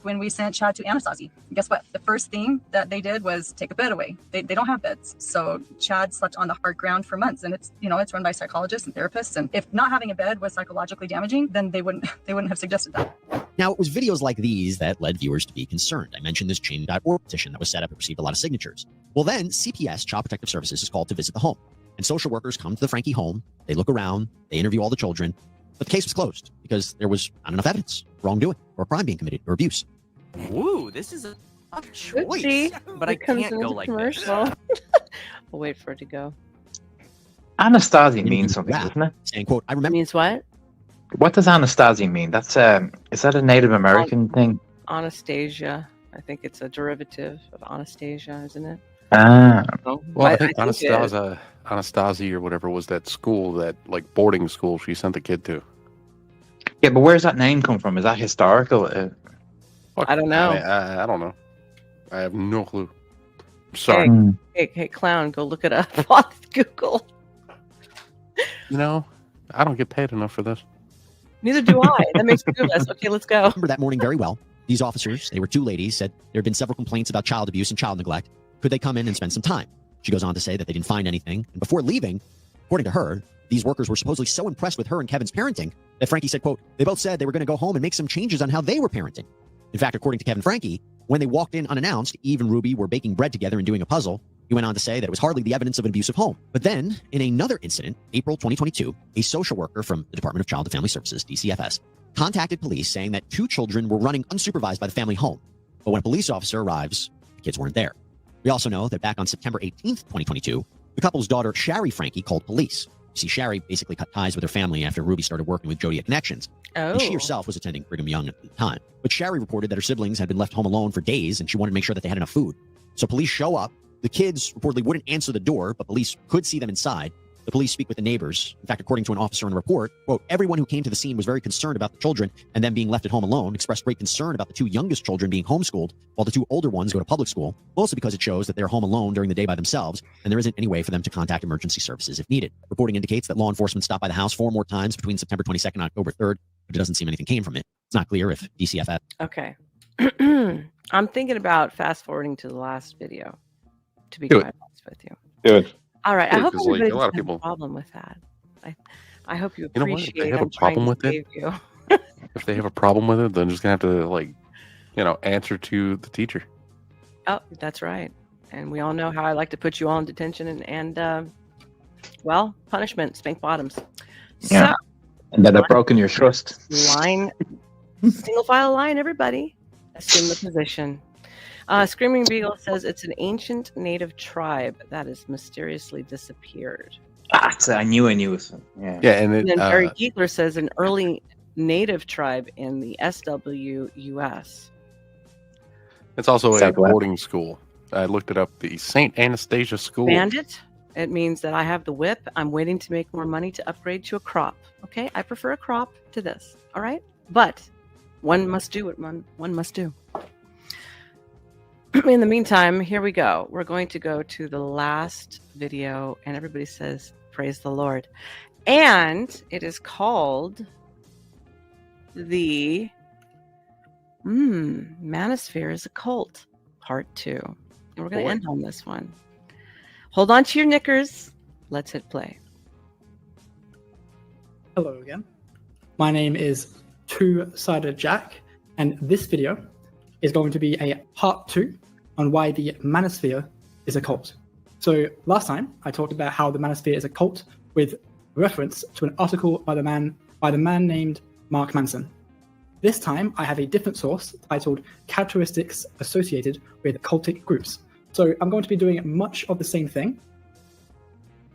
Speaker 7: When we sent Chad to Anasazi, guess what? The first thing that they did was take a bed away. They don't have beds. So Chad slept on the hard ground for months, and it's run by psychologists and therapists. And if not having a bed was psychologically damaging, then they wouldn't have suggested that.
Speaker 1: Now, it was videos like these that led viewers to be concerned. I mentioned this Change.org petition that was set up and received a lot of signatures. Well, then CPS, Child Protective Services, is called to visit the home. And social workers come to the Frankie home. They look around. They interview all the children. But the case was closed because there was not enough evidence of wrongdoing or a crime being committed or abuse.
Speaker 16: Woo, this is a choice.
Speaker 3: Oopsie.
Speaker 16: But I
Speaker 3: It comes
Speaker 16: can't go
Speaker 3: into
Speaker 16: like
Speaker 3: commercial.
Speaker 16: this.
Speaker 3: We'll wait for it to go.
Speaker 4: Anastasia means something, doesn't it?
Speaker 1: Saying, quote, I remember.
Speaker 3: Means what?
Speaker 4: What does Anastasia mean? That's is that a Native American thing?
Speaker 3: Anastasia. I think it's a derivative of Anastasia, isn't it?
Speaker 4: Ah.
Speaker 8: Well, I think
Speaker 3: it is.
Speaker 8: Anastasia or whatever was that school, that like boarding school she sent the kid to.
Speaker 4: Yeah, but where's that name come from? Is that historical?
Speaker 3: I don't know.
Speaker 8: I don't know. I have no clue. Sorry.
Speaker 3: Hey, clown, go look it up on Google.
Speaker 1: You know, I don't get paid enough for this.
Speaker 3: Neither do I. That makes me do less. Okay, let's go.
Speaker 1: I remember that morning very well. These officers, they were two ladies, said there had been several complaints about child abuse and child neglect. Could they come in and spend some time? She goes on to say that they didn't find anything. And before leaving, according to her, these workers were supposedly so impressed with her and Kevin's parenting that Frankie said, quote, they both said they were going to go home and make some changes on how they were parenting. In fact, according to Kevin Frankie, when they walked in unannounced, Eve and Ruby were baking bread together and doing a puzzle. He went on to say that it was hardly the evidence of an abusive home. But then, in another incident, April 2022, a social worker from the Department of Child and Family Services, DCFS, contacted police saying that two children were running unsupervised by the family home. But when a police officer arrives, the kids weren't there. We also know that back on September 18th, 2022, the couple's daughter, Shari Frankie, called police. You see, Shari basically cut ties with her family after Ruby started working with Jody at Connections. And she herself was attending Brigham Young at the time. But Shari reported that her siblings had been left home alone for days and she wanted to make sure that they had enough food. So police show up. The kids reportedly wouldn't answer the door, but police could see them inside. The police speak with the neighbors. In fact, according to an officer in a report, quote, everyone who came to the scene was very concerned about the children and them being left at home alone, expressed great concern about the two youngest children being homeschooled while the two older ones go to public school, mostly because it shows that they're home alone during the day by themselves and there isn't any way for them to contact emergency services if needed. Reporting indicates that law enforcement stopped by the house 4 more times between September 22nd and October 3rd, but it doesn't seem anything came from it. It's not clear if DCFS...
Speaker 3: Okay. I'm thinking about fast forwarding to the last video, to be
Speaker 8: Do
Speaker 3: quite
Speaker 8: it.
Speaker 3: honest with you.
Speaker 8: Do it.
Speaker 3: All right. I hope
Speaker 8: Because, like,
Speaker 3: everybody
Speaker 8: a lot of
Speaker 3: doesn't have
Speaker 8: people-
Speaker 3: a problem with that. I hope you
Speaker 8: You know what? If
Speaker 3: appreciate
Speaker 8: they have
Speaker 3: I'm
Speaker 8: a problem
Speaker 3: trying
Speaker 8: with
Speaker 3: to
Speaker 8: it,
Speaker 3: save you.
Speaker 8: if they have a problem with it, then just gonna have to, like, you know, answer to the teacher.
Speaker 3: Oh, that's right. And we all know how I like to put you all in detention and well, punishment, spank bottoms.
Speaker 4: Yeah. And then I've broken your trust.
Speaker 3: Line, single file line, everybody. Assume the position. Screaming Beagle says it's an ancient native tribe that has mysteriously disappeared.
Speaker 4: I knew it. Yeah.
Speaker 8: Yeah, and
Speaker 3: And
Speaker 8: it,
Speaker 3: then Barry Giegler says an early native tribe in the SWUS.
Speaker 8: it's also a
Speaker 4: Southwest.
Speaker 8: boarding school. I looked it up. The St. Anastasia School.
Speaker 3: Bandit. It means that I have the whip. I'm waiting to make more money to upgrade to a crop. Okay, I prefer a crop to this. All right, but one must do what one must do. In the meantime, here we go. We're going to go to the last video, and everybody says, "Praise the Lord," and it is called the Manosphere is Occult, Part 2. And we're going to end on this one. Hold on to your knickers. Let's hit play.
Speaker 17: Hello again. My name is Two-Sided Jack, and this video is going to be a part 2 on why the Manosphere is a cult. So last time I talked about how the Manosphere is a cult with reference to an article by the man named Mark Manson. This time I have a different source titled Characteristics Associated with Cultic Groups. So I'm going to be doing much of the same thing,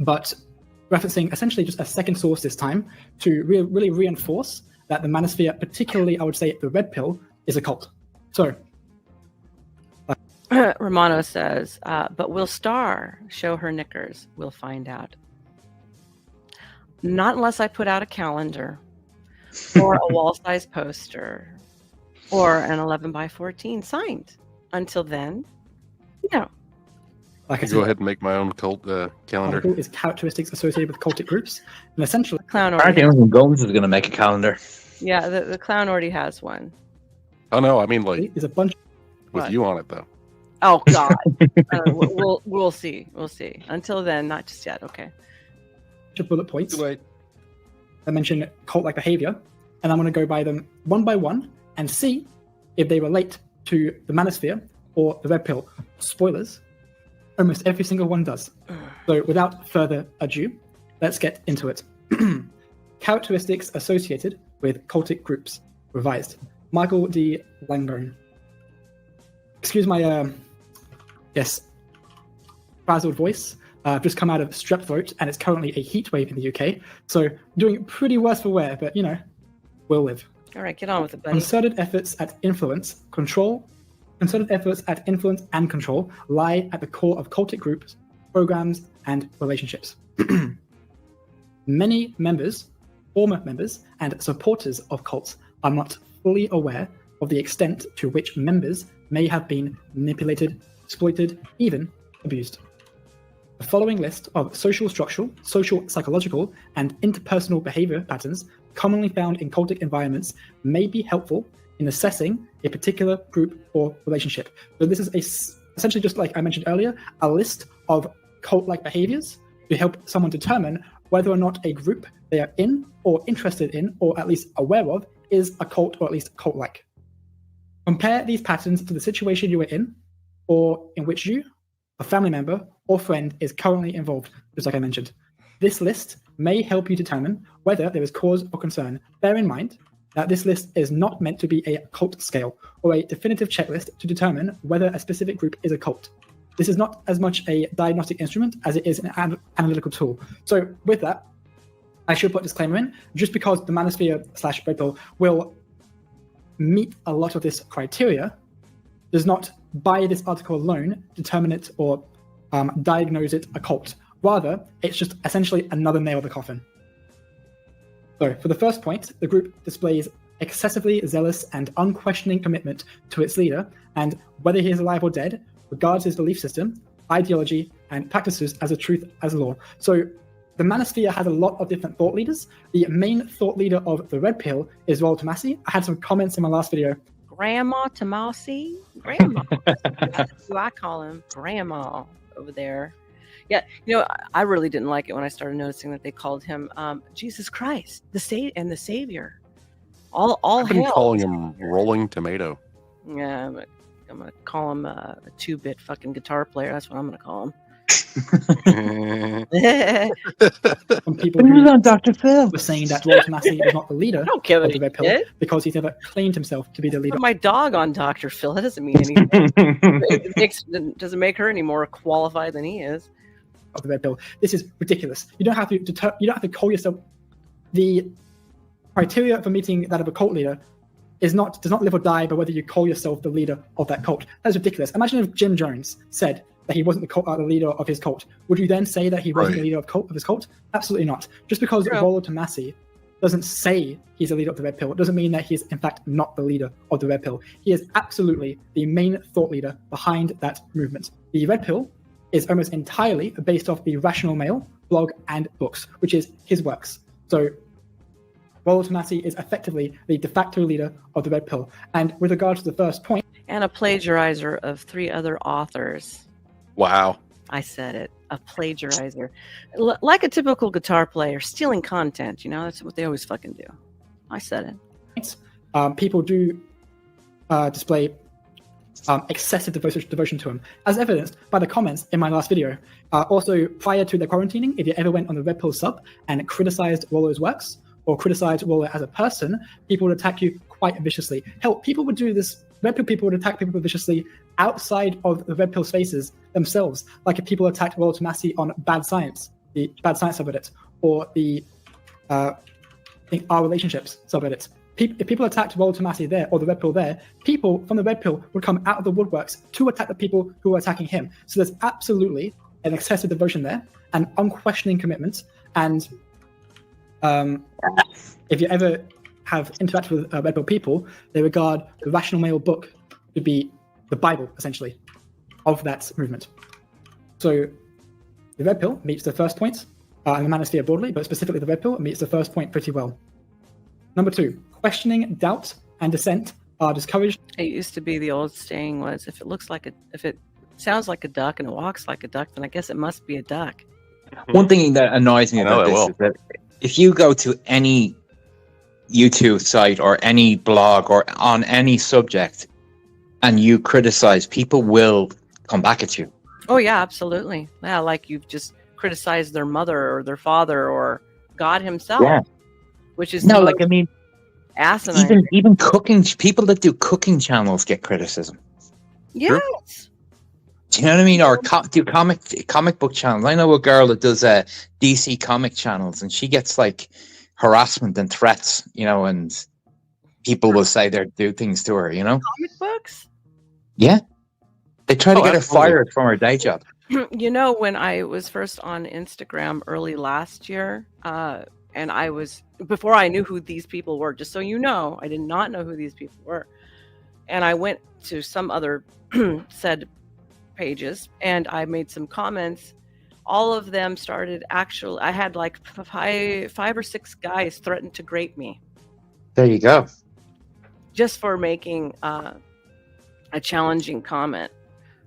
Speaker 17: but referencing essentially just a second source this time to really reinforce that the Manosphere, particularly I would say the Red Pill, is a cult. So
Speaker 3: Romano says, but will Star show her knickers? We'll find out. Not unless I put out a calendar or a wall-size poster or an 11x14 signed. Until then, no.
Speaker 17: Like I
Speaker 8: Go ahead and make my own cult calendar.
Speaker 17: article is characteristics associated with cultic groups, and essentially
Speaker 3: Clown
Speaker 4: Apparently,
Speaker 3: already.
Speaker 4: Uncle Gomes is going to make a calendar.
Speaker 3: Yeah, the clown already has one.
Speaker 8: Oh no, I mean like
Speaker 17: is a bunch
Speaker 8: with
Speaker 3: What?
Speaker 8: you on it though.
Speaker 3: Oh God. We'll see. We'll see. Until then, not just yet. Okay.
Speaker 17: of bullet points. I mention cult-like behavior, and I'm going to go by them one by one and see if they relate to the Manosphere or the Red Pill. Spoilers, almost every single one does. So without further ado, let's get into it. Characteristics associated with cultic groups. Revised. Michael D. Langone. Excuse my, frazzled voice. I've just come out of strep throat, and it's currently a heat wave in the UK. So doing pretty worse for wear, but we'll live.
Speaker 3: All right, get on with it, buddy.
Speaker 17: Concerted efforts at influence and control lie at the core of cultic groups, programs, and relationships. Many members, former members, and supporters of cults are not fully aware of the extent to which members may have been manipulated, exploited, even abused. The following list of social structural, social psychological, and interpersonal behavior patterns commonly found in cultic environments may be helpful in assessing a particular group or relationship. So this is essentially, just like I mentioned earlier, a list of cult-like behaviors to help someone determine whether or not a group they are in or interested in or at least aware of is a cult or at least cult-like. Compare these patterns to the situation you are in or in which you, a family member, or friend is currently involved, just like I mentioned. This list may help you determine whether there is cause for concern. Bear in mind that this list is not meant to be a cult scale or a definitive checklist to determine whether a specific group is a cult. This is not as much a diagnostic instrument as it is an analytical tool. So with that, I should put a disclaimer in. Just because the Manosphere/Red Pill will meet a lot of this criteria does not, by this article alone, determine it or diagnose it a cult. Rather, it's just essentially another nail in the coffin. So, for the first point, the group displays excessively zealous and unquestioning commitment to its leader, and whether he is alive or dead, regards his belief system, ideology, and practices as a truth as law. So, the Manosphere has a lot of different thought leaders. The main thought leader of the Red Pill is Rollo Tomasi. I had some comments in my last video.
Speaker 3: Grandma Tomasi? Grandma. That's who I call him. Grandma over there. Yeah, I really didn't like it when I started noticing that they called him Jesus Christ, the Savior. All
Speaker 8: I've been
Speaker 3: hell.
Speaker 8: calling him Rolling Tomato.
Speaker 3: Yeah, I'm gonna call him a 2-bit fucking guitar player. That's what I'm gonna call him.
Speaker 17: Some people who on Dr. Phil were saying that Rollo Tomasi is not the leader of the Red Pill because he's never claimed himself to be the leader.
Speaker 3: Put my dog on Dr. Phil. That doesn't mean anything. It doesn't make her any more qualified than he is.
Speaker 17: Of the Red Pill. This is ridiculous. You don't have to call yourself. The criteria for meeting that of a cult leader does not live or die by whether you call yourself the leader of that cult. That is ridiculous. Imagine if Jim Jones said that he wasn't the leader of his cult. Would you then say that he wasn't the leader of his cult? Absolutely not. Just because Rollo Tomasi doesn't say he's the leader of the Red Pill, it doesn't mean that he is in fact not the leader of the Red Pill. He is absolutely the main thought leader behind that movement. The Red Pill is almost entirely based off the Rational Male blog and books, which is his works. So Rollo Tomasi is effectively the de facto leader of the Red Pill. And with regard to the first point...
Speaker 3: And a plagiarizer of 3 other authors.
Speaker 8: Wow.
Speaker 3: I said it. A plagiarizer. Like a typical guitar player, stealing content, that's what they always fucking do. I said
Speaker 17: it. People do display excessive devotion to him, as evidenced by the comments in my last video. Also, prior to the quarantining, if you ever went on the Red Pill sub and criticized Rollo's works or criticized Rollo as a person, people would attack you quite viciously. Hell, people would do this. Red Pill people would attack people viciously outside of the Red Pill spaces themselves, like if people attacked Rollo Tomasi on Bad Science, the Bad Science subreddit, or the Our Relationships subreddit. If people attacked Rollo Tomasi there or the Red Pill there, people from the Red Pill would come out of the woodworks to attack the people who are attacking him. So there's absolutely an excessive devotion there, and unquestioning commitment. And if you ever have interacted with Red Pill people, they regard the Rational Male book to be the Bible, essentially, of that movement. So the Red Pill meets the first point, and the Manosphere broadly, but specifically the Red Pill meets the first point pretty well. Number 2, questioning, doubt, and dissent are discouraged.
Speaker 3: It used to be the old saying was, if it sounds like a duck and it walks like a duck, then I guess it must be a duck.
Speaker 4: One thing that annoys me about this is that if you go to any YouTube site or any blog or on any subject and you criticize, people will come back at you.
Speaker 3: Oh yeah, absolutely. Yeah, like you've just criticize their mother or their father or God himself,
Speaker 4: Yeah.
Speaker 3: which is
Speaker 4: No, like, I mean,
Speaker 3: asinine.
Speaker 4: even cooking, people that do cooking channels get criticism.
Speaker 3: Yes.
Speaker 4: Do you know what I mean? Or do comic book channels. I know a girl that does DC comic channels, and she gets like harassment and threats, you know, and people will say they do things to her, you know.
Speaker 3: Comic books?
Speaker 4: Yeah, they try to get her
Speaker 8: absolutely.
Speaker 4: fired from her day job.
Speaker 3: You know, when I was first on Instagram early last year, and I was, before I knew who these people were, just so you know, I did not know who these people were. And I went to some other said pages and I made some comments. All of them started I had like five or six guys threaten to grape me.
Speaker 4: There you go.
Speaker 3: Just for making a challenging comment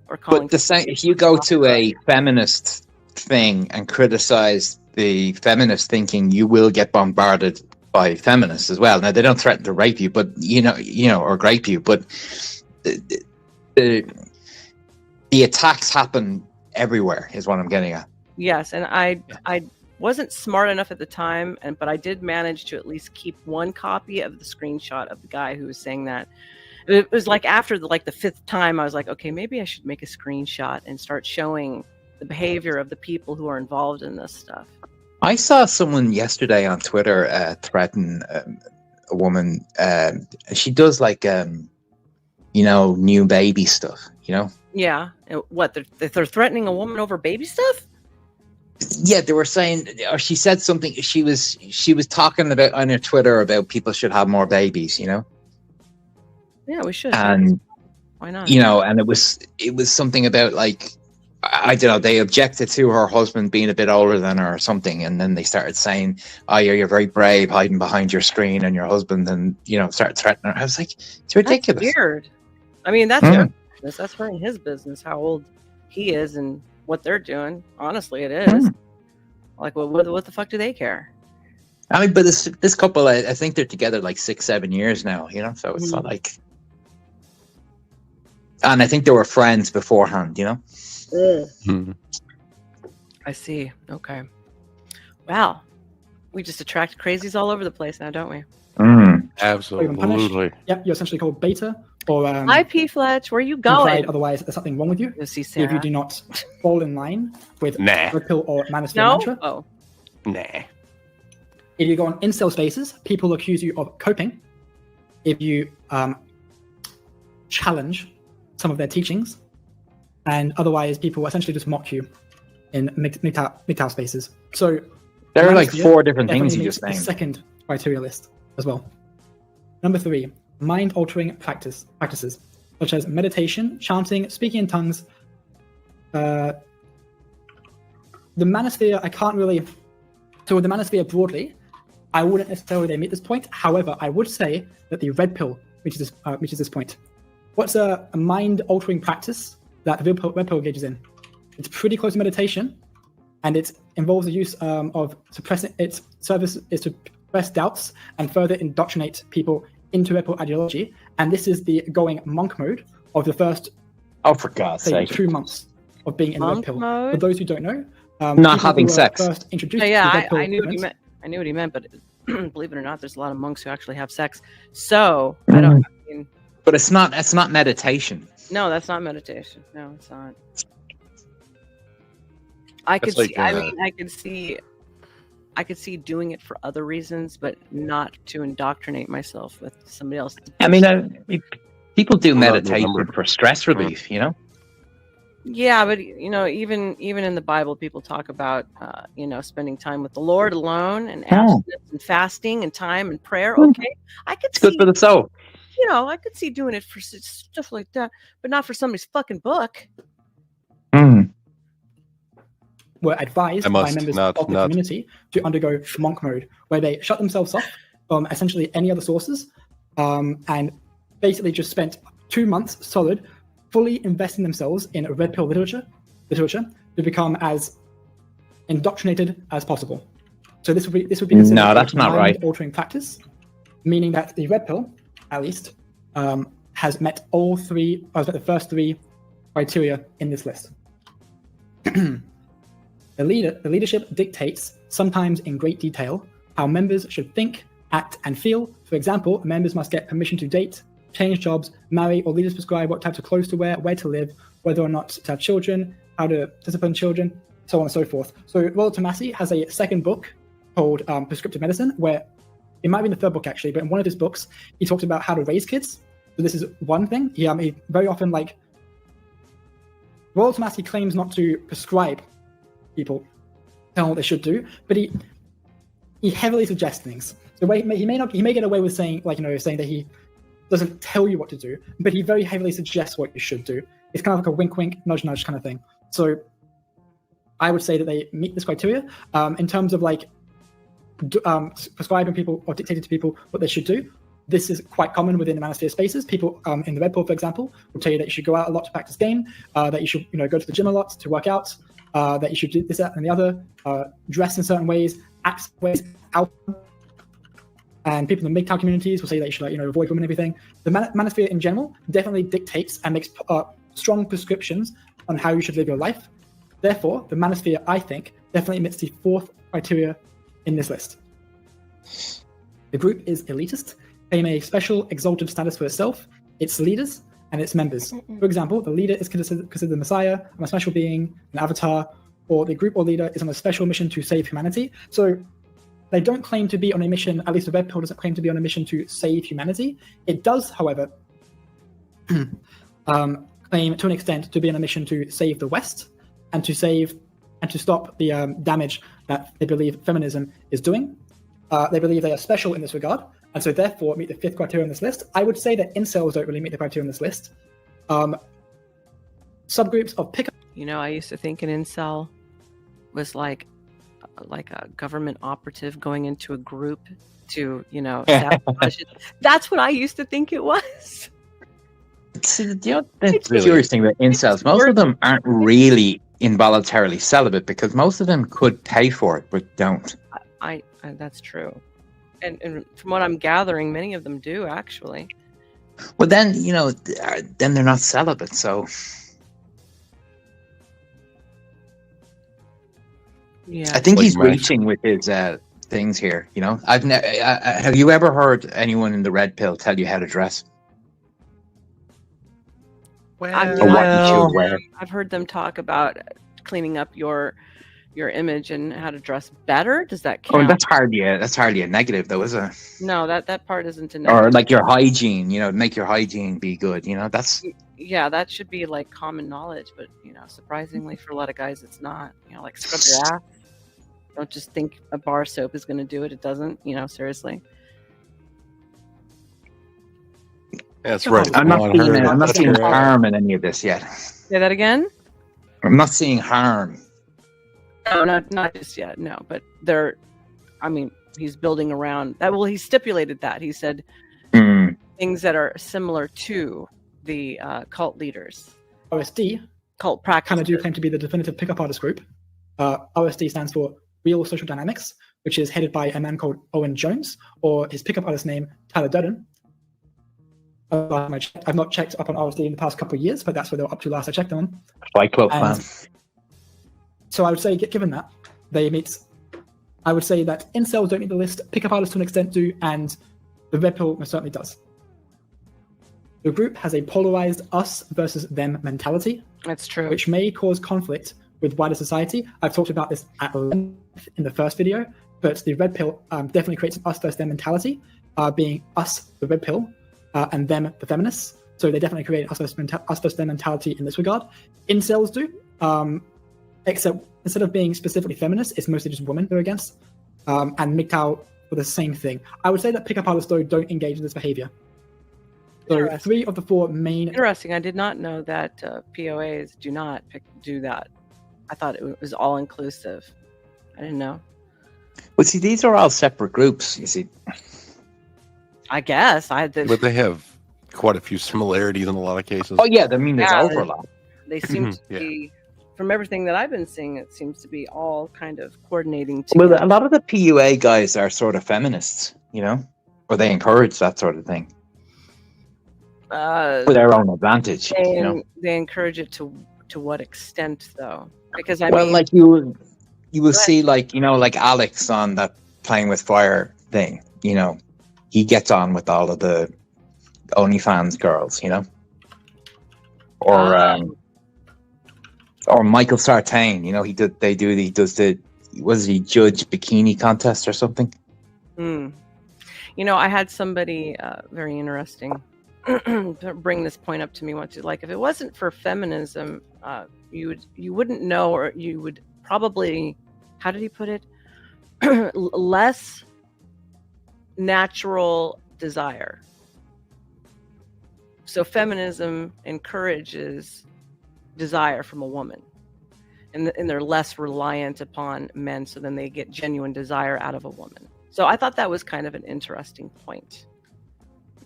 Speaker 3: or calling.
Speaker 4: But the same, if you go to a feminist thing and criticize the feminist thinking, you will get bombarded by feminists as well. Now they don't threaten to rape you, but you know, or grape you, but the attacks happen everywhere is what I'm getting at.
Speaker 3: Yes, and I wasn't smart enough at the time, but I did manage to at least keep one copy of the screenshot of the guy who was saying that. It was like after the fifth time, I was like, okay, maybe I should make a screenshot and start showing the behavior of the people who are involved in this stuff.
Speaker 4: I saw someone yesterday on Twitter threaten a woman. She does like new baby stuff, you know.
Speaker 3: Yeah, what they're threatening a woman over baby stuff?
Speaker 4: Yeah, they were saying, or she said something. She was talking about on her Twitter about people should have more babies, you know.
Speaker 3: Yeah, we should.
Speaker 4: And
Speaker 3: why not?
Speaker 4: You know, and it was something about like, I don't know. They objected to her husband being a bit older than her or something, and then they started saying, "Oh, you're very brave hiding behind your screen and your husband," and started threatening her. I was like, it's ridiculous.
Speaker 3: That's weird. I mean, that's your business. That's her and his business. How old he is and what they're doing. Honestly, it is. Like, what the fuck do they care?
Speaker 4: I mean, but this couple, I think they're together like 6-7 years now. You know, so it's not like. And I think they were friends beforehand. You know.
Speaker 3: I see. Okay. Wow. We just attract crazies all over the place now, don't we?
Speaker 8: Absolutely.
Speaker 17: Yep, you're essentially called beta or.
Speaker 3: Hi, P. Fletch. Where are you going?
Speaker 17: Otherwise, there's something wrong with you.
Speaker 3: You'll see
Speaker 17: If
Speaker 3: Sarah.
Speaker 17: you do not fall in line with Red Pill or Manosphere
Speaker 3: No?
Speaker 17: mantra.
Speaker 3: Oh.
Speaker 8: Nah.
Speaker 17: If you go on incel spaces, people accuse you of coping. If you challenge some of their teachings, and otherwise people essentially just mock you in MGTOW spaces. So
Speaker 4: there are like 4 different things you just
Speaker 17: named.
Speaker 4: named.
Speaker 17: Second criteria list as well. Number 3, mind-altering practices such as meditation, chanting, speaking in tongues. The Manosphere, I can't really. So with the Manosphere broadly, I wouldn't necessarily meet this point. However, I would say that the Red Pill reaches this point. What's a mind-altering practice that the Red Pill engages in? It's pretty close to meditation, and it involves the use of suppressing. Its service is to suppress doubts and further indoctrinate people into Red Pill ideology. And this is the going monk mode of the first.
Speaker 4: Oh, for God's sake!
Speaker 17: 2 months of being in the Red Pill.
Speaker 3: Mode?
Speaker 17: For those who don't know,
Speaker 4: not having sex.
Speaker 17: First introduced
Speaker 3: Yeah,
Speaker 17: to the Red
Speaker 3: I knew
Speaker 17: Pill
Speaker 3: what he
Speaker 17: movement.
Speaker 3: meant. I knew what he meant, but believe it or not, there's a lot of monks who actually have sex. So I don't. I mean,
Speaker 4: but it's not meditation.
Speaker 3: no, that's not meditation. No, it's not. I could
Speaker 8: That's like,
Speaker 3: see. I mean, I could see doing it for other reasons, but not to indoctrinate myself with somebody else.
Speaker 4: I mean, people do meditation for stress relief, you know.
Speaker 3: Yeah, but even in the Bible, people talk about spending time with the Lord alone and abstinence and fasting and time and prayer. Okay, I could see.
Speaker 4: Good for the soul.
Speaker 3: I could see doing it for stuff like that, but not for somebody's fucking book.
Speaker 17: Were advised by members of the community to undergo monk mode, where they shut themselves off from essentially any other sources, and basically just spent 2 months solid, fully investing themselves in Red Pill literature to become as indoctrinated as possible. So this would be considered
Speaker 4: that's not right.
Speaker 17: Altering practice, meaning that the Red Pill, at least, has met the first 3 criteria in this list. The leadership dictates, sometimes in great detail, how members should think, act, and feel. For example, members must get permission to date, change jobs, marry, or leaders prescribe what types of clothes to wear, where to live, whether or not to have children, how to discipline children, so on and so forth. So Rollo Tomassi has a second book called Prescriptive Medicine, where it might be in the third book actually, but in one of his books, he talks about how to raise kids. So this is one thing. He very often, like, Rollo Tomassi claims not to prescribe people, tell them what they should do, but he heavily suggests things. So he may get away with saying, like, saying that he doesn't tell you what to do, but he very heavily suggests what you should do. It's kind of like a wink, wink, nudge, nudge kind of thing. So I would say that they meet this criteria in terms of like prescribing people or dictating to people what they should do. This is quite common within the manosphere spaces. People in the Red Pill, for example, will tell you that you should go out a lot to practice game, that you should go to the gym a lot to work out, that you should do this, that, and the other, dress in certain ways, act ways, alpha. And people in the MGTOW communities will say that you should avoid women and everything. The manosphere in general definitely dictates and makes strong prescriptions on how you should live your life. Therefore, the manosphere, I think, definitely meets the fourth criteria in this list. The group is elitist, claim a special exalted status for itself, its leaders, and its members. For example, the leader is considered the Messiah, a special being, an avatar, or the group or leader is on a special mission to save humanity. So they don't claim to be on a mission, at least the Red Pill doesn't claim to be on a mission to save humanity. It does, however, claim to an extent to be on a mission to save the West and to stop the damage that they believe feminism is doing. They believe they are special in this regard, and so therefore meet the fifth criteria on this list. I would say that incels don't really meet the criteria on this list. Subgroups of pickup.
Speaker 3: I used to think an incel was like a government operative going into a group to, sabotage it. That's what I used to think it was.
Speaker 4: See, the curious thing about incels, most of them aren't really involuntarily celibate because most of them could pay for it but don't.
Speaker 3: I that's true, and from what I'm gathering, many of them do actually.
Speaker 4: Well, then then they're not celibate, so.
Speaker 3: Yeah,
Speaker 4: I think he's reaching with his things here. Have you ever heard anyone in the Red Pill tell you how to dress?
Speaker 3: I've heard them talk about cleaning up your image and how to dress better. Does that count?
Speaker 4: Oh, that's hardly a negative, though, is it?
Speaker 3: No, that part isn't a negative.
Speaker 4: Or like your hygiene, make your hygiene be good. That's
Speaker 3: that should be like common knowledge, but surprisingly for a lot of guys, it's not. Like scrub your ass. Don't just think a bar soap is going to do it. It doesn't. Seriously.
Speaker 8: That's right.
Speaker 4: I'm not seeing harm in any of this yet.
Speaker 3: Say that again.
Speaker 4: I'm not seeing harm.
Speaker 3: No, not just yet. No, but he's building around that. Well, he stipulated that. He said things that are similar to the cult leaders.
Speaker 17: OSD
Speaker 3: cult practice
Speaker 17: kind of do claim to be the definitive pickup artist group. OSD stands for Real Social Dynamics, which is headed by a man called Owen Jones, or his pickup artist name, Tyler Durden. I've not checked up on OSD in the past couple of years, but that's where they were up to last I checked them.
Speaker 4: Fight Club fan.
Speaker 17: So I would say, given that, I would say that incels don't meet the list, pickup artists to an extent do, and the Red Pill most certainly does. The group has a polarized us versus them mentality.
Speaker 3: That's true.
Speaker 17: Which may cause conflict with wider society. I've talked about this at length in the first video, but the Red Pill definitely creates an us versus them mentality, being us, the Red Pill, and them, the feminists. So they definitely create us versus them mentality in this regard. Incels do, except instead of being specifically feminist, it's mostly just women they're against. And MGTOW for the same thing. I would say that pickup artists, though, don't engage in this behavior. So 3 of the 4 main...
Speaker 3: Interesting. I did not know that POAs do not do that. I thought it was all-inclusive. I didn't know.
Speaker 4: Well, see, these are all separate groups, you see.
Speaker 3: I guess.
Speaker 8: But they have quite a few similarities in a lot of cases.
Speaker 4: Oh, yeah. There's overlap.
Speaker 3: They seem to be... From everything that I've been seeing, it seems to be all kind of coordinating together.
Speaker 4: Well, a lot of the PUA guys are sort of feminists, or they encourage that sort of thing. For their own advantage,
Speaker 3: They encourage it to what extent, though? Because
Speaker 4: you will see, like, like Alex on that Playing with Fire thing, he gets on with all of the OnlyFans girls, or Michael Sartain, he does the judge bikini contest or something.
Speaker 3: I had somebody very interesting bring this point up to me once. Like, if it wasn't for feminism, you wouldn't know, or you would probably, how did he put it? Less natural desire. So feminism encourages desire from a woman, and they're less reliant upon men, so then they get genuine desire out of a woman. So I thought that was kind of an interesting point.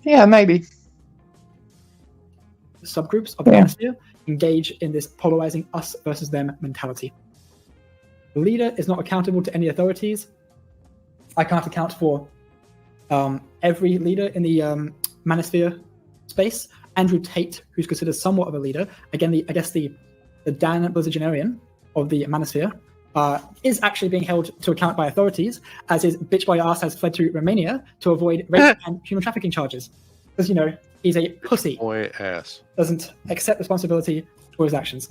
Speaker 4: Yeah, maybe.
Speaker 17: Subgroups of the manosphere engage in this polarizing us versus them mentality. The leader is not accountable to any authorities. I can't account for every leader in the manosphere space. Andrew Tate, who's considered somewhat of a leader, again, I guess the Dan Blizzardgenarian of the manosphere, is actually being held to account by authorities, as his bitch boy ass has fled to Romania to avoid rape and human trafficking charges. Because, he's a pussy.
Speaker 8: Boy ass.
Speaker 17: Doesn't accept responsibility for his actions.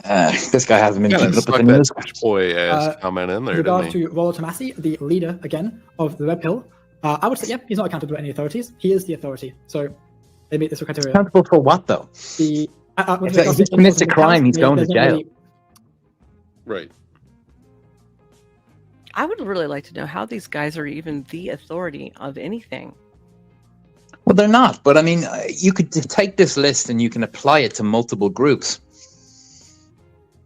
Speaker 4: This guy hasn't been keeping up with the news.
Speaker 8: Boy ass comment in there,
Speaker 17: with regards
Speaker 8: didn't he?
Speaker 17: to Rollo Tomasi, the leader, again, of the Red Pill, I would say, he's not accountable to any authorities. He is the authority. So they meet this criteria.
Speaker 4: Accountable for what, though? If he commits a crime, he's going to jail.
Speaker 8: Right.
Speaker 3: I would really like to know how these guys are even the authority of anything.
Speaker 4: Well, they're not. But I mean, you could take this list and you can apply it to multiple groups.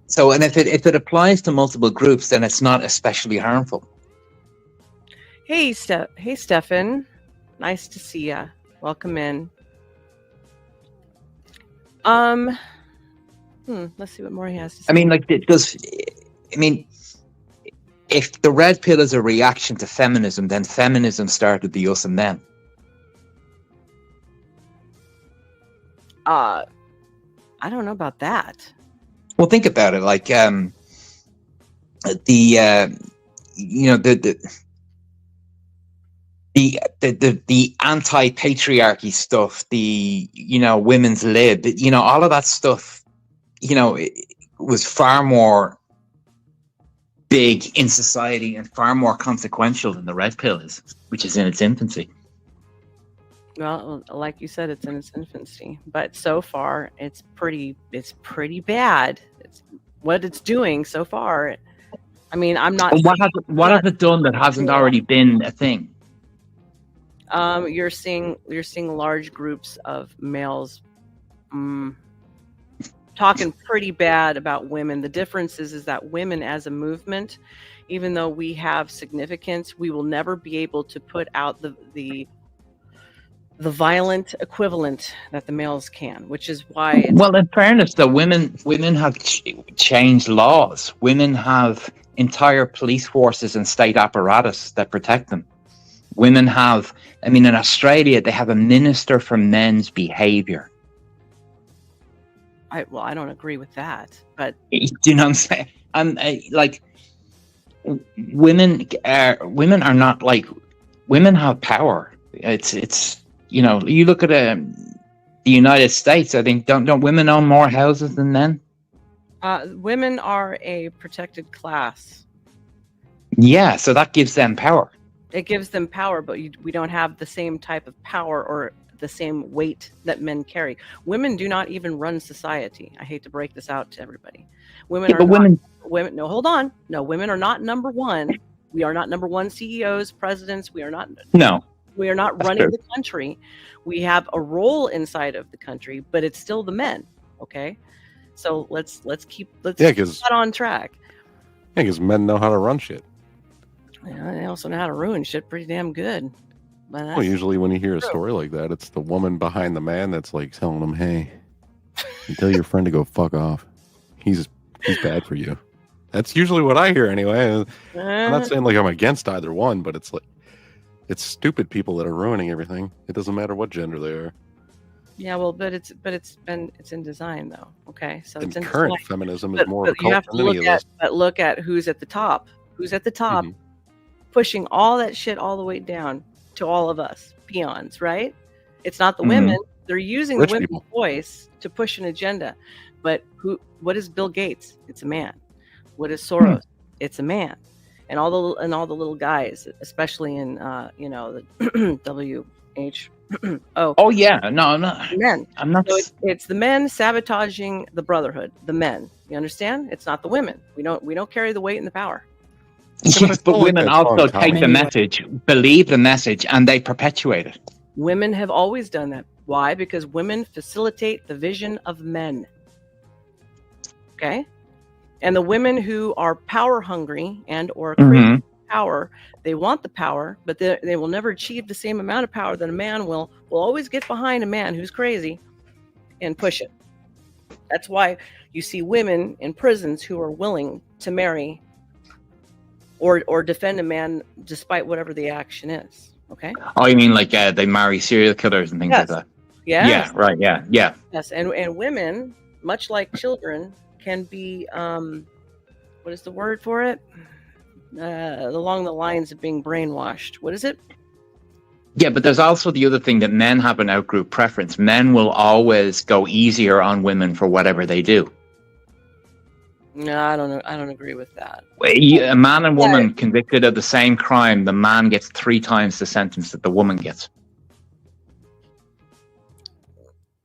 Speaker 4: So, and if it applies to multiple groups, then it's not especially harmful.
Speaker 3: Hey, Stefan. Nice to see ya. Welcome in. Let's see what more he has to say.
Speaker 4: I mean, if the red pill is a reaction to feminism, then feminism started the us and them.
Speaker 3: I don't know about that.
Speaker 4: Well, think about it. Like, the anti-patriarchy stuff, the women's lib, all of that stuff, it was far more big in society and far more consequential than the red pill is, which is in its infancy.
Speaker 3: Well, like you said, it's in its infancy, but so far it's pretty bad. It's what it's doing so far. I mean, I'm not.
Speaker 4: What has it done that hasn't already been a thing?
Speaker 3: You're seeing large groups of males talking pretty bad about women. The difference is that women as a movement, even though we have significance, we will never be able to put out the violent equivalent that the males can, which is why.
Speaker 4: Well, in fairness, though, women have changed laws. Women have entire police forces and state apparatus that protect them. Women have, in Australia, they have a minister for men's behavior.
Speaker 3: I don't agree with that, but
Speaker 4: do you know what I'm saying? Women are not like, women have power. It's you look at the United States. I think don't women own more houses than men?
Speaker 3: Women are a protected class.
Speaker 4: Yeah, so that gives them power.
Speaker 3: It gives them power, but we don't have the same type of power or the same weight that men carry. Women do not even run society. I hate to break this out to everybody. Women. No, hold on. No, women are not number one. We are not number one CEOs, presidents. We are not.
Speaker 4: No.
Speaker 3: We are not running the country. We have a role inside of the country, but it's still the men. Okay, so let's keep that on track.
Speaker 8: Yeah, because men know how to run shit.
Speaker 3: Yeah, they also know how to ruin shit pretty damn good.
Speaker 8: Well, usually when you hear a story like that, it's the woman behind the man that's like telling him, "Hey, you tell your friend to go fuck off. He's bad for you." That's usually what I hear anyway. I'm not saying like I'm against either one, but it's like it's stupid people that are ruining everything. It doesn't matter what gender they are.
Speaker 3: Yeah, well, but it's in design though. Okay, so
Speaker 8: And
Speaker 3: it's in
Speaker 8: current
Speaker 3: design.
Speaker 8: feminism is more
Speaker 3: But you
Speaker 8: occult
Speaker 3: have to
Speaker 8: than any
Speaker 3: look
Speaker 8: of this.
Speaker 3: look at who's at the top. Who's at the top, pushing all that shit all the way down to all of us peons, right? It's not the women. They're using
Speaker 8: Rich
Speaker 3: the women's
Speaker 8: people.
Speaker 3: voice to push an agenda. But what is Bill Gates? It's a man. What is Soros? It's a man. And all the little guys, especially in the WHO.
Speaker 4: Oh yeah, no,
Speaker 3: men.
Speaker 4: I'm not.
Speaker 3: So it's the men sabotaging the brotherhood. The men. You understand? It's not the women. We don't carry the weight and the power.
Speaker 4: Yes, but women also take the message, believe the message, and they perpetuate it.
Speaker 3: Women have always done that. Why? Because women facilitate the vision of men. Okay? And the women who are power hungry and or crave power, they want the power, but they will never achieve the same amount of power that a man will always get behind a man who's crazy and push it. That's why you see women in prisons who are willing to marry or defend a man despite whatever the action is. Okay?
Speaker 4: Oh, you mean like they marry serial killers and things like that?
Speaker 3: Yes.
Speaker 4: Yeah, right, yeah.
Speaker 3: Yes, and women, much like children, can be what is the word for it? Along the lines of being brainwashed. What is it?
Speaker 4: Yeah, but there's also the other thing that men have an outgroup preference. Men will always go easier on women for whatever they do.
Speaker 3: No, I don't know. I don't agree with that.
Speaker 4: A man and woman convicted of the same crime, the man gets 3 times the sentence that the woman gets.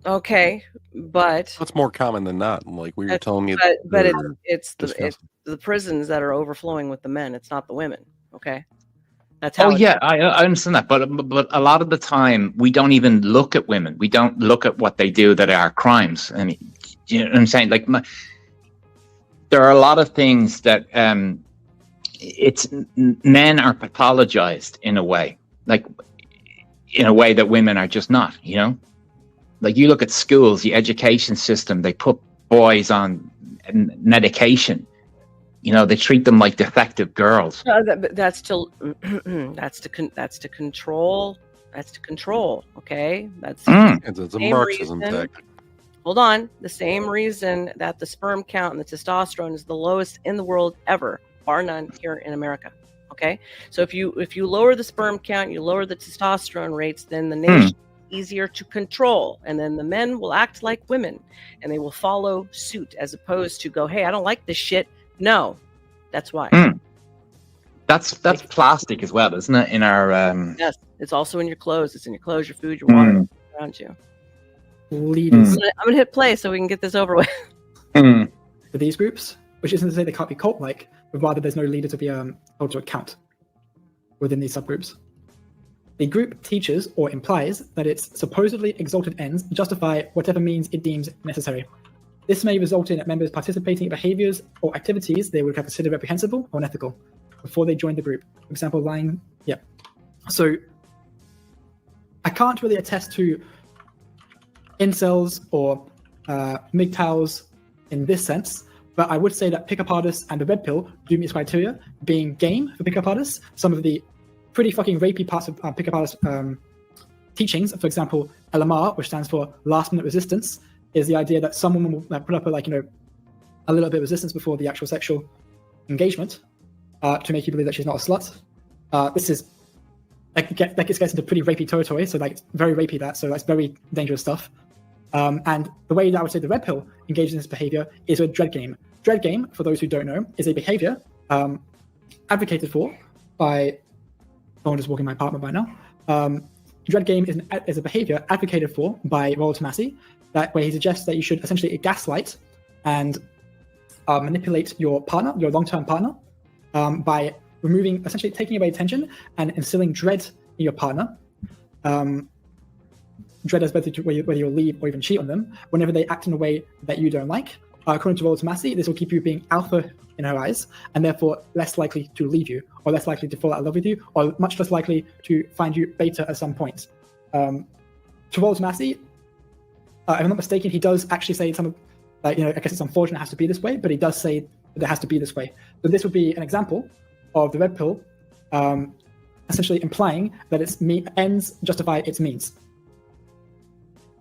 Speaker 3: Okay, but
Speaker 8: that's more common than not. Like we were telling you,
Speaker 3: but it's the prisons that are overflowing with the men. It's not the women. Okay, that's how.
Speaker 4: Oh yeah, I understand that, but a lot of the time we don't even look at women. We don't look at what they do that are crimes. I mean, you know what I'm saying? Like, there are a lot of things that men are pathologized in a way, like in a way that women are just not. You know. Like you look at schools, the education system, they put boys on medication. You know, they treat them like defective girls.
Speaker 3: That's to control. That's to control. Okay, that's
Speaker 8: it's a Marxism tactic.
Speaker 3: Hold on. The same reason that the sperm count and the testosterone is the lowest in the world ever, bar none, here in America. Okay, so if you lower the sperm count, you lower the testosterone rates, then the nation easier to control, and then the men will act like women and they will follow suit as opposed to go, hey, I don't like this shit. No, that's why.
Speaker 4: That's plastic as well, isn't it? In our
Speaker 3: yes, it's also in your clothes. It's in your clothes, your food, your water around you.
Speaker 17: Leaders.
Speaker 3: I'm gonna hit play so we can get this over with.
Speaker 17: For these groups, which isn't to say they can't be cult-like, but rather there's no leader to be held to account within these subgroups. The group teaches or implies that its supposedly exalted ends justify whatever means it deems necessary. This may result in members participating in behaviors or activities they would have considered reprehensible or unethical before they joined the group. For example, lying. Yeah. So I can't really attest to incels or MGTOWs in this sense, but I would say that pickup artists and the red pill do meet criteria, being game for pickup artists. Some of the pretty fucking rapey parts of pickup artist teachings, for example, LMR, which stands for last minute resistance, is the idea that some woman will put up a little bit of resistance before the actual sexual engagement to make you believe that she's not a slut. This is it gets into pretty rapey territory, so like very rapey so that's very dangerous stuff. And the way that I would say the red pill engages in this behavior is with dread game. Dread game, for those who don't know, is a behavior advocated for by someone just walking my apartment right now. Dread game is a behavior advocated for by Rollo Tomassi, where he suggests that you should essentially gaslight and manipulate your partner, your long-term partner, by essentially taking away attention and instilling dread in your partner. Dread as whether you'll leave or even cheat on them whenever they act in a way that you don't like. According to Rollo Tomassi, this will keep you being alpha in her eyes, and therefore less likely to leave you, or less likely to fall out of love with you, or much less likely to find you beta at some point. To Rollo Tomassi, if I'm not mistaken, he does actually say some, I guess it's unfortunate it has to be this way, but he does say that it has to be this way. So this would be an example of the red pill essentially implying that its ends justify its means.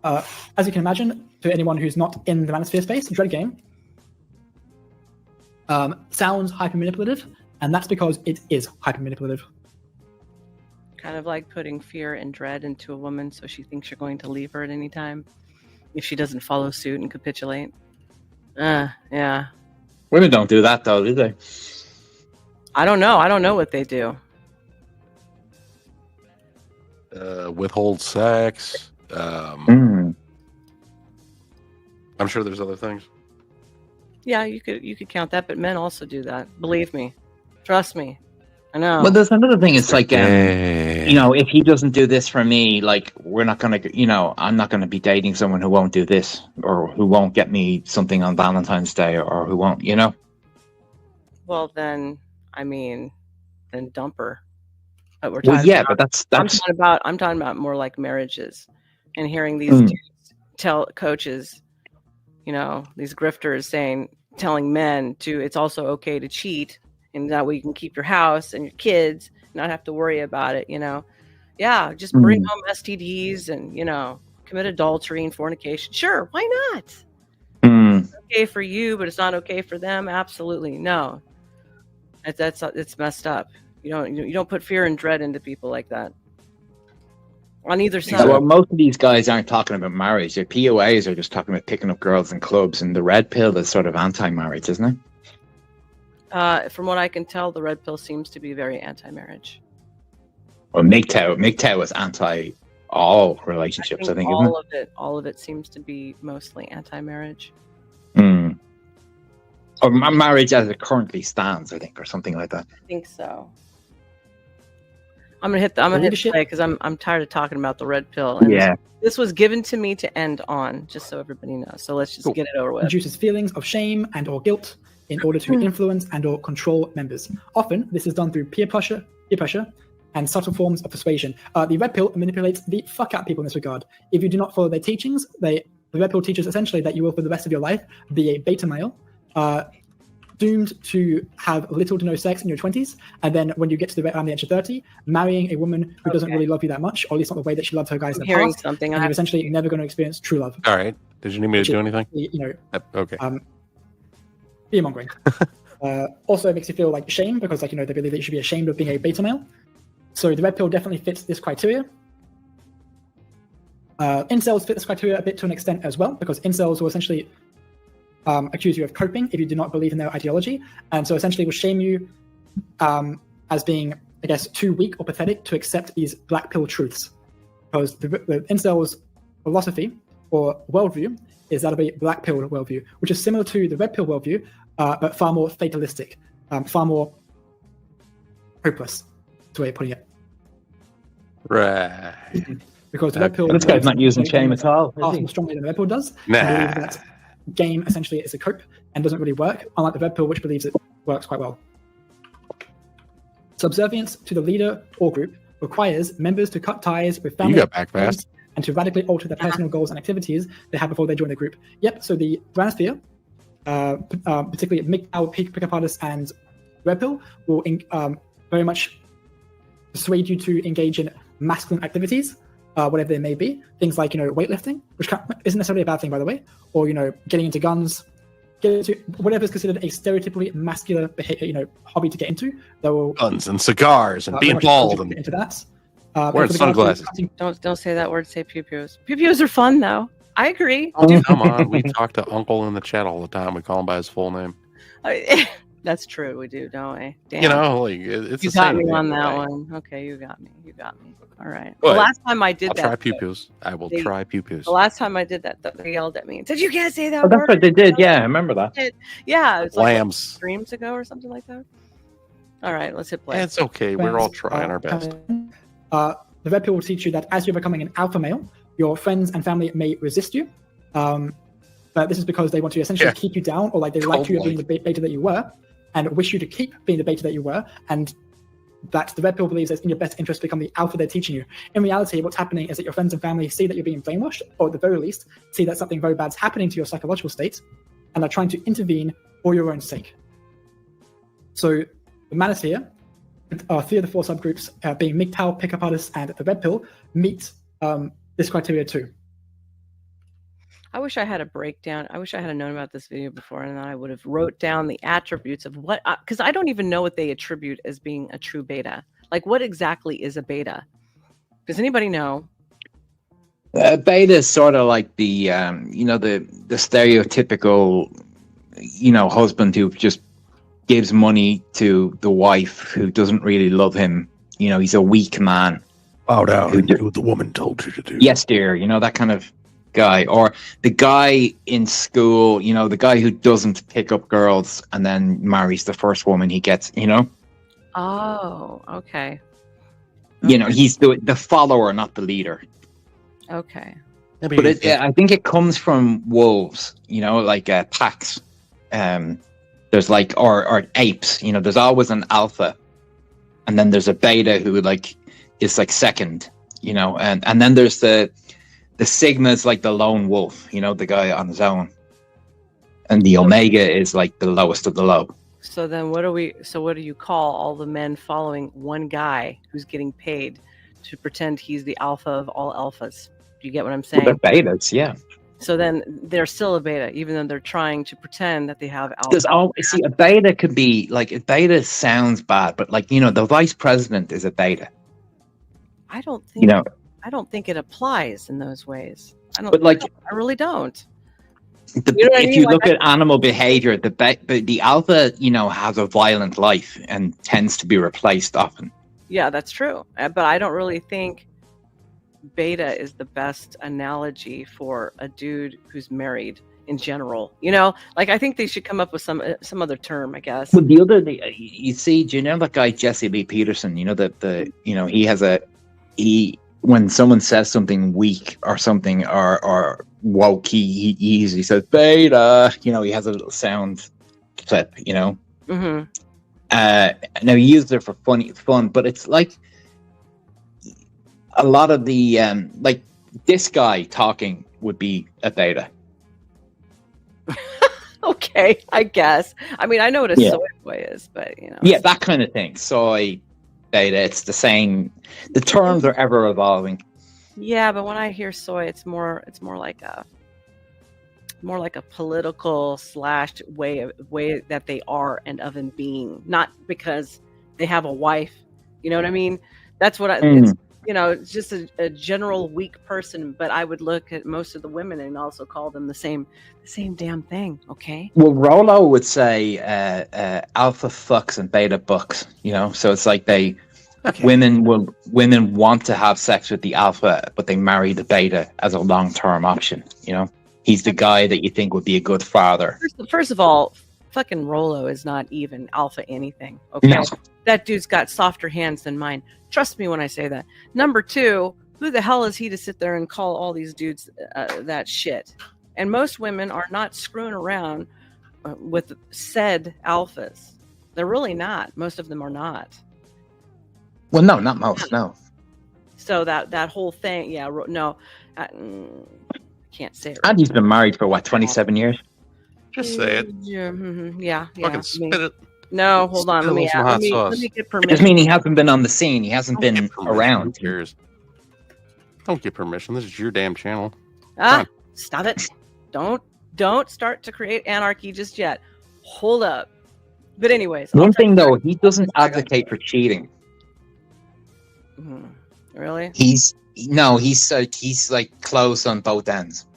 Speaker 17: As you can imagine, to anyone who's not in the Manosphere space, Dread Game sounds hyper-manipulative, and that's because it is hyper-manipulative.
Speaker 3: Kind of like putting fear and dread into a woman so she thinks you're going to leave her at any time if she doesn't follow suit and capitulate. Yeah.
Speaker 4: Women don't do that, though, do they?
Speaker 3: I don't know. I don't know what they do.
Speaker 8: Withhold sex. I'm sure there's other things.
Speaker 3: Yeah, you could count that, but men also do that. Believe me. Trust me. I know.
Speaker 4: Well, there's another thing. It's like, if he doesn't do this for me, like, we're not going to, I'm not going to be dating someone who won't do this or who won't get me something on Valentine's Day or who won't,
Speaker 3: Well, then dump her. But we're
Speaker 4: Well,
Speaker 3: talking
Speaker 4: yeah,
Speaker 3: about,
Speaker 4: but that's
Speaker 3: I'm talking about more like marriages and hearing these dudes tell coaches, these grifters telling men it's also okay to cheat. And that way you can keep your house and your kids, not have to worry about it, Yeah, just bring home STDs and, commit adultery and fornication. Sure, why not? It's okay for you, but it's not okay for them. Absolutely, no. It's messed up. You don't put fear and dread into people like that. On either side.
Speaker 4: Well, most of these guys aren't talking about marriage. Their POAs are just talking about picking up girls in clubs, and the red pill is sort of anti-marriage, isn't it?
Speaker 3: From what I can tell, the red pill seems to be very anti-marriage.
Speaker 4: Well, MGTOW is anti all relationships. I think
Speaker 3: all of it seems to be mostly anti-marriage.
Speaker 4: Or marriage as it currently stands, I think, or something like that.
Speaker 3: I think so. I'm gonna hit play because I'm tired of talking about the red pill. And this was given to me to end on, just so everybody knows. So let's just get it over with.
Speaker 17: Induces feelings of shame and or guilt in order to influence and or control members. Often, this is done through peer pressure, and subtle forms of persuasion. The red pill manipulates the fuck out of people in this regard. If you do not follow their teachings, the red pill teaches essentially that you will, for the rest of your life, be a beta male, doomed to have little to no sex in your 20s, and then when you get to around the age of 30, marrying a woman who doesn't really love you that much, or at least not the way that she loved her guys in the past, and you're essentially never going to experience true love.
Speaker 8: All right. Did you need me to do anything? Okay.
Speaker 17: Fear-mongering. Also, it makes you feel like shame because, they believe that you should be ashamed of being a beta male. So the red pill definitely fits this criteria. Incels fit this criteria a bit to an extent as well, because incels will essentially accuse you of coping if you do not believe in their ideology, and so essentially will shame you as being, I guess, too weak or pathetic to accept these black pill truths. Because the incels' philosophy or worldview is that of a black pill worldview, which is similar to the red pill worldview, but far more fatalistic, far more hopeless, is the way of putting it.
Speaker 8: Right.
Speaker 17: Because the red pill...
Speaker 4: This guy's not using shame at all.
Speaker 17: Far more strongly than the red pill does.
Speaker 8: Nah.
Speaker 17: I believe that game essentially is a cope and doesn't really work, unlike the red pill, which believes it works quite well. Subservience to the leader or group requires members to cut ties with family and to radically alter their personal goals and activities they have before they join the group. Yep, so the Manosphere, particularly MGTOW, Pickup Artists, and Red Pill, will very much persuade you to engage in masculine activities, whatever they may be. Things like, weightlifting, which isn't necessarily a bad thing, by the way, or, getting into guns, getting into whatever is considered a stereotypically masculine behavior, hobby to get into. That will
Speaker 8: guns and cigars and being bald and
Speaker 17: into that.
Speaker 8: Wearing sunglasses.
Speaker 3: Don't say that word. Say pew-pews. Pew-pews are fun, though. I agree.
Speaker 8: Come on, we talk to Uncle in the chat all the time. We call him by his full name.
Speaker 3: That's true. We do, don't we? Damn.
Speaker 8: It's
Speaker 3: you
Speaker 8: the
Speaker 3: got
Speaker 8: same
Speaker 3: me
Speaker 8: thing,
Speaker 3: on that
Speaker 8: right?
Speaker 3: one. Okay, you got me. All right.
Speaker 8: But
Speaker 3: the last time I did
Speaker 8: I'll
Speaker 3: that,
Speaker 8: try pew-pews. I will try pew-pews.
Speaker 3: The last time I did that, they yelled at me and said, "You can't say that
Speaker 4: Oh,
Speaker 3: word."
Speaker 4: that's what they did. Yeah, I remember that.
Speaker 3: Yeah, it's
Speaker 8: Lambs.
Speaker 3: like streams ago or something like that. All right, let's hit play.
Speaker 8: It's okay. We're all trying our best.
Speaker 17: The red pill will teach you that as you're becoming an alpha male, your friends and family may resist you. But this is because they want to essentially keep you down, or they like you being the beta that you were, and wish you to keep being the beta that you were, and that the red pill believes it's in your best interest to become the alpha they're teaching you. In reality, what's happening is that your friends and family see that you're being brainwashed, or at the very least, see that something very bad's happening to your psychological state, and are trying to intervene for your own sake. So the Manosphere, three of the four subgroups, being MGTOW, Pickup Artists, and the Red Pill, meet this criteria too.
Speaker 3: I wish I had a breakdown. I wish I had known about this video before, and then I would have wrote down the attributes of what, because I don't even know what they attribute as being a true beta. Like, what exactly is a beta? Does anybody know?
Speaker 4: Beta is sort of like the, you know, the stereotypical, you know, husband who just gives money to the wife who doesn't really love him. You know, he's a weak man.
Speaker 8: Bow down and do what the woman told you to do.
Speaker 4: Yes, dear. You know, that kind of guy. Or the guy in school, you know, the guy who doesn't pick up girls and then marries the first woman he gets, you know?
Speaker 3: Oh, okay.
Speaker 4: You know, he's the follower, not the leader.
Speaker 3: Okay.
Speaker 4: But I think it comes from wolves, you know, like packs. There's like, or apes, you know, there's always an alpha. And then there's a beta who like is like second, you know, and then there's the sigma's like the lone wolf, you know, the guy on his own. And the omega is like the lowest of the low.
Speaker 3: So then what do you call all the men following one guy who's getting paid to pretend he's the alpha of all alphas? Do you get what I'm saying?
Speaker 4: Well, they're betas, yeah.
Speaker 3: So then they're still a beta, even though they're trying to pretend that they have alpha.
Speaker 4: There's see, a beta could be like, a beta sounds bad, but like, you know, the vice president is a beta.
Speaker 3: I don't think,
Speaker 4: you know,
Speaker 3: I don't think it applies in those ways.
Speaker 4: But like,
Speaker 3: I really don't.
Speaker 4: You know if you look at animal behavior, the alpha, you know, has a violent life and tends to be replaced often.
Speaker 3: Yeah, that's true. But I don't really think beta is the best analogy for a dude who's married in general. You know, like I think they should come up with some other term, I guess.
Speaker 4: Well, the other, you see, do you know that guy Jesse Lee Peterson? You know that you know, when someone says something weak or something or woke, he usually says beta. You know, he has a little sound clip. You know.
Speaker 3: Mm-hmm.
Speaker 4: Now he uses it for fun, but it's like a lot of the like this guy talking would be a beta.
Speaker 3: Okay, I guess. I mean, I know what a soy boy is, but you know.
Speaker 4: Yeah, that kind of thing. Soy, beta, it's the same. The terms are ever evolving.
Speaker 3: Yeah, but when I hear soy, it's more like a political / way that they are and of in being, not because they have a wife. You know what I mean? That's what it's, you know, it's just a general weak person. But I would look at most of the women and also call them the same damn thing. Okay.
Speaker 4: Well, Rollo would say alpha fucks and beta bucks. You know, so it's like women want to have sex with the alpha, but they marry the beta as a long-term option. You know, he's the guy that you think would be a good father.
Speaker 3: First of all, fucking Rollo is not even alpha anything. Okay.
Speaker 4: No.
Speaker 3: That dude's got softer hands than mine. Trust me when I say that. Number two, who the hell is he to sit there and call all these dudes that shit? And most women are not screwing around with said alphas. They're really not. Most of them are not.
Speaker 4: Well, no, not most, no.
Speaker 3: So that whole thing, yeah, no, I can't say it.
Speaker 4: And he's been married for what, 27 years?
Speaker 8: Just say it.
Speaker 3: Yeah, yeah.
Speaker 8: Fucking spit it.
Speaker 3: No, hold on. Let me get permission.
Speaker 4: I mean, he hasn't been on the scene. He hasn't been around.
Speaker 8: Who cares? Don't get permission. This is your damn channel.
Speaker 3: Stop it. Don't start to create anarchy just yet. Hold up. But anyways.
Speaker 4: One thing though, he doesn't advocate for cheating.
Speaker 3: Really?
Speaker 4: He's like close on both ends.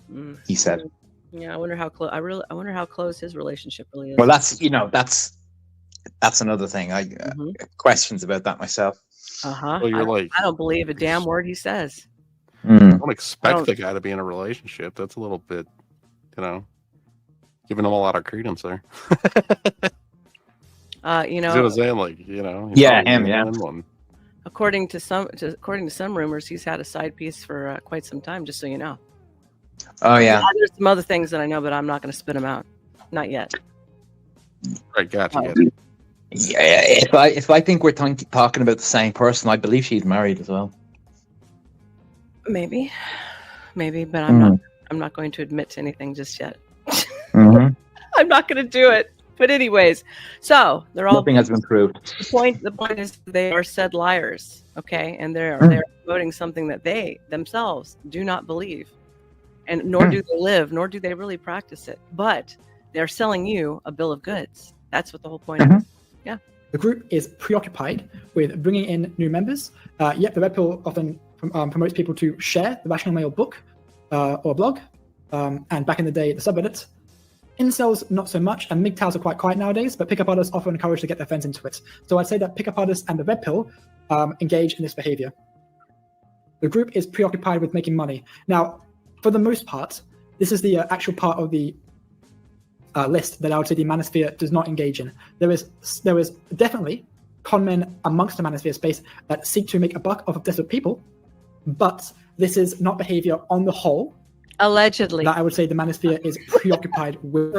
Speaker 4: He said.
Speaker 3: Yeah, I wonder how close. I wonder how close his relationship really is.
Speaker 4: Well, that's another thing. I questions about that myself.
Speaker 8: Well, I
Speaker 3: don't believe a damn word he says.
Speaker 8: I don't expect the guy to be in a relationship. That's a little bit, you know, giving him a lot of credence there.
Speaker 3: You know,
Speaker 8: what I'm saying, like, you know,
Speaker 4: him, yeah.
Speaker 3: According to some rumors, he's had a side piece for quite some time. Just so you know.
Speaker 4: Oh yeah.
Speaker 3: There's some other things that I know, but I'm not going to spit them out. Not yet.
Speaker 8: Right, gotcha.
Speaker 4: Yeah, if I think we're talking about the same person, I believe she's married as well.
Speaker 3: Maybe, but I'm not going to admit to anything just yet. I'm not going to do it. But anyways, so they're all
Speaker 4: nothing has been proved.
Speaker 3: The point is they are said liars, okay, and they're promoting something that they themselves do not believe. and nor do they live, nor do they really practice it. But they're selling you a bill of goods. That's what the whole point is. Yeah.
Speaker 17: The group is preoccupied with bringing in new members. Yet the Red Pill often promotes people to share the Rational Male book or blog, and back in the day, the subreddit. Incels, not so much, and MGTOWs are quite quiet nowadays, but pickup artists often encourage to get their friends into it. So I'd say that pickup artists and the Red Pill engage in this behavior. The group is preoccupied with making money. Now, for the most part, this is the actual part of the list that I would say the manosphere does not engage in. There is definitely con men amongst the manosphere space that seek to make a buck off of desperate people, but this is not behavior on the whole.
Speaker 3: Allegedly.
Speaker 17: That I would say the manosphere is preoccupied with.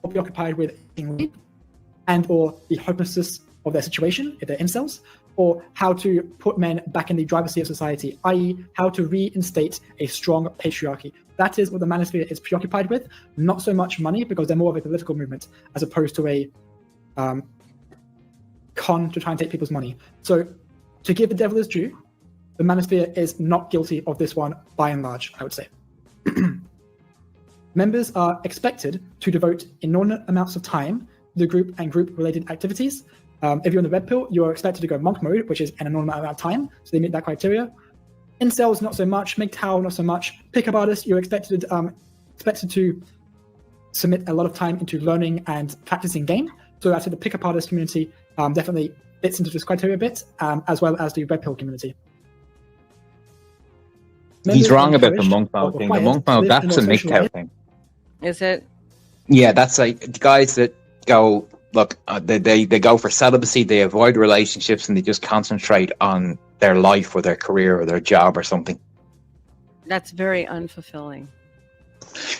Speaker 17: Preoccupied with and or the hopelessness of their situation, if they're incels, or how to put men back in the driver's seat of society, i.e. how to reinstate a strong patriarchy. That is what the manosphere is preoccupied with, not so much money, because they're more of a political movement, as opposed to a con to try and take people's money. So, to give the devil his due, the manosphere is not guilty of this one, by and large, I would say. Members are expected to devote inordinate amounts of time to the group and group-related activities. If you're in the Red Pill, you're expected to go monk mode, which is an inordinate amount of time, so they meet that criteria. Incels, not so much. MGTOW, not so much. Pickup artists, you're expected to submit a lot of time into learning and practicing game. So I'd say the pickup artist community definitely fits into this criteria a bit, as well as the Red Pill community.
Speaker 4: He's wrong about the monk mode thing. The monk mode, that's a MGTOW thing.
Speaker 3: Is it?
Speaker 4: Yeah, that's like guys that go, look, they go for celibacy, they avoid relationships, and they just concentrate on their life or their career or their job or something.
Speaker 3: That's very unfulfilling.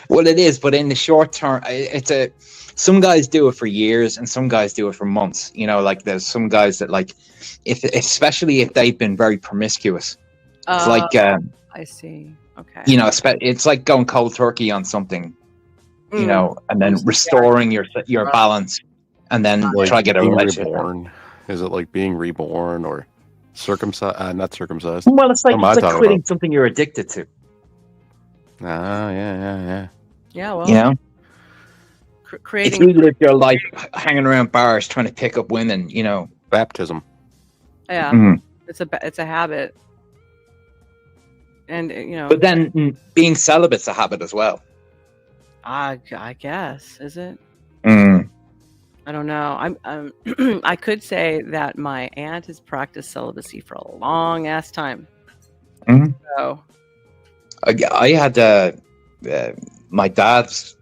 Speaker 4: Well, it is, but in the short term, some guys do it for years and some guys do it for months. You know, like there's some guys that like, especially if they've been very promiscuous. It's like,
Speaker 3: I see. Okay.
Speaker 4: You know, it's like going cold turkey on something, you know, and then restoring your balance, and then
Speaker 8: like
Speaker 4: try to get a relationship.
Speaker 8: Reborn. Is it like being reborn or circumcised? Not circumcised.
Speaker 4: Well, it's like quitting something you're addicted to.
Speaker 8: Ah, yeah.
Speaker 3: Yeah, well,
Speaker 4: you know,
Speaker 3: creating.
Speaker 4: If you live your life hanging around bars trying to pick up women, you know,
Speaker 8: baptism.
Speaker 3: Yeah, it's a habit. And you know,
Speaker 4: but then being celibate's a habit as well.
Speaker 3: I guess, is it?
Speaker 4: Mm.
Speaker 3: I don't know. I'm I could say that my aunt has practiced celibacy for a long ass time.
Speaker 4: Mm-hmm.
Speaker 3: So
Speaker 4: I had my dad's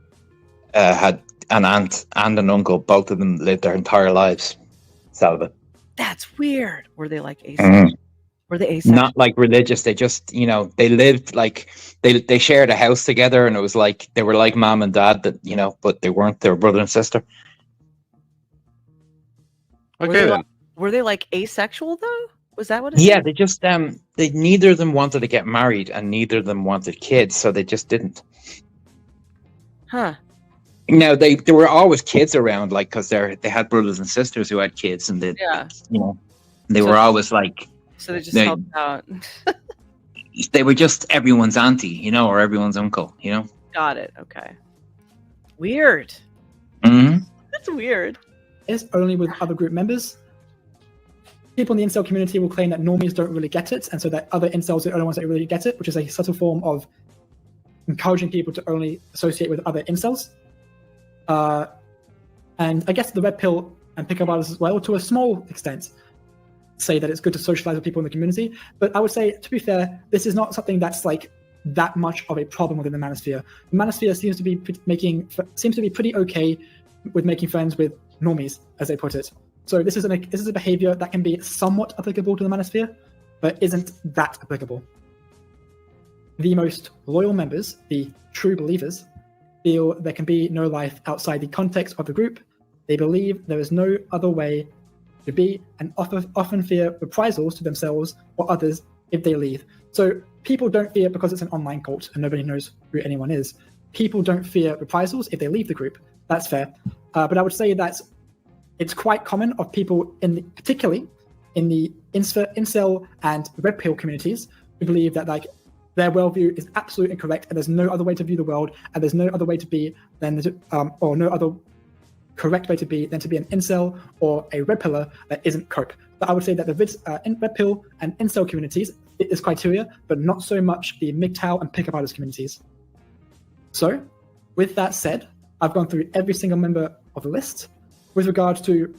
Speaker 4: had an aunt and an uncle. Both of them lived their entire lives celibate.
Speaker 3: That's weird. Were they like asexual?
Speaker 4: Mm.
Speaker 3: Were they asexual?
Speaker 4: Not like religious. They just, you know, they lived like they shared a house together, and it was like they were like mom and dad, that, you know, but they weren't. They were brother and sister.
Speaker 8: Okay.
Speaker 3: Were they like asexual though? Was that what?
Speaker 4: Yeah, they just they neither of them wanted to get married, and neither of them wanted kids, so they just didn't.
Speaker 3: Huh.
Speaker 4: Now there were always kids around, like, because they had brothers and sisters who had kids, and they, you know, they were always like.
Speaker 3: So they just helped out.
Speaker 4: They were just everyone's auntie, you know, or everyone's uncle, you know.
Speaker 3: Got it. Okay. Weird.
Speaker 4: Mm-hmm.
Speaker 3: That's weird.
Speaker 17: It's only with other group members. People in the incel community will claim that normies don't really get it, and so that other incels are the only ones that really get it, which is a subtle form of encouraging people to only associate with other incels. And I guess the Red Pill and pickup artists as well, to a small extent, say that it's good to socialize with people in the community. But I would say, to be fair, this is not something that's like that much of a problem within the manosphere. The manosphere seems to be pretty okay with making friends with normies, as they put it. So this is a behavior that can be somewhat applicable to the manosphere, but isn't that applicable. The most loyal members, the true believers, feel there can be no life outside the context of the group. They believe there is no other way to be, and often fear reprisals to themselves or others if they leave. So people don't fear because it's an online cult and nobody knows who anyone is. People don't fear reprisals if they leave the group. That's fair. But I would say that it's quite common of people, particularly in the incel and red pill communities, who believe that like their worldview is absolutely incorrect, and there's no other way to view the world, and there's no other way to be than or no other correct way to be than to be an incel or a red pillar that isn't cope. But I would say that the red pill and incel communities fit this criteria, but not so much the MGTOW and pickup artist communities. So, with that said, I've gone through every single member of the list. With regards to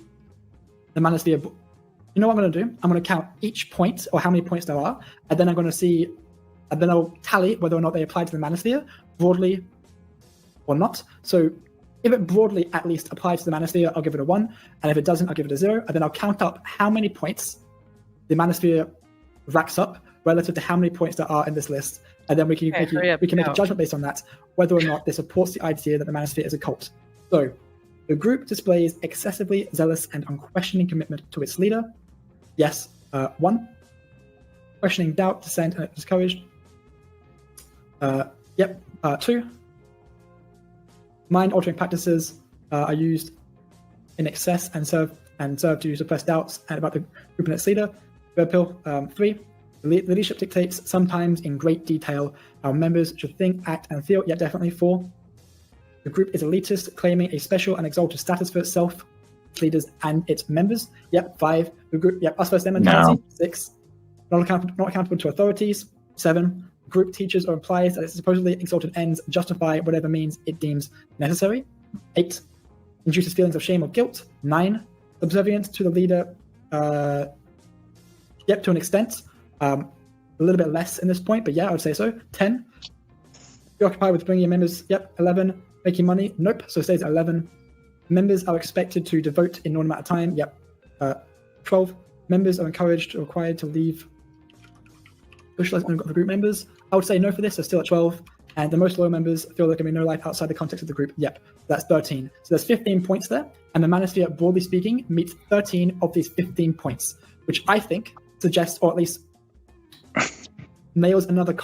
Speaker 17: the manosphere, you know what I'm going to do? I'm going to count each point, or how many points there are, and then I'm going to see, and then I'll tally whether or not they apply to the manosphere, broadly or not. So if it broadly at least applies to the manosphere, I'll give it a 1, and if it doesn't, I'll give it a 0, and then I'll count up how many points the manosphere racks up relative to how many points there are in this list, and then we can make a judgment based on that, whether or not this supports the idea that the manosphere is a cult. So the group displays excessively zealous and unquestioning commitment to its leader. Yes, 1. Questioning, doubt, dissent, and discouraged. 2. Mind-altering practices are used in excess and serve to suppress doubts about the group and its leader. Red pill. 3. The leadership dictates, sometimes in great detail, how members should think, act, and feel. Yet definitely 4. The group is elitist, claiming a special and exalted status for itself, its leaders, and its members. 5. The group. Us versus them mentality. No. 6. Not accountable to authorities. 7. Group teaches or implies that its supposedly exalted ends justify whatever means it deems necessary. 8. Induces feelings of shame or guilt. 9. Subservient to the leader. To an extent. A little bit less in this point, but yeah, I would say so. 10. Preoccupied with bringing members. 11. Making money. Nope. So it stays at 11. Members are expected to devote an inordinate amount of time. 12. Members are encouraged or required to leave. Socialize on the group members. I would say no for this, so still at 12. And the most loyal members feel there can be no life outside the context of the group. That's 13. So there's 15 points there. And the manosphere, broadly speaking, meets 13 of these 15 points, which I think suggests, or at least nails another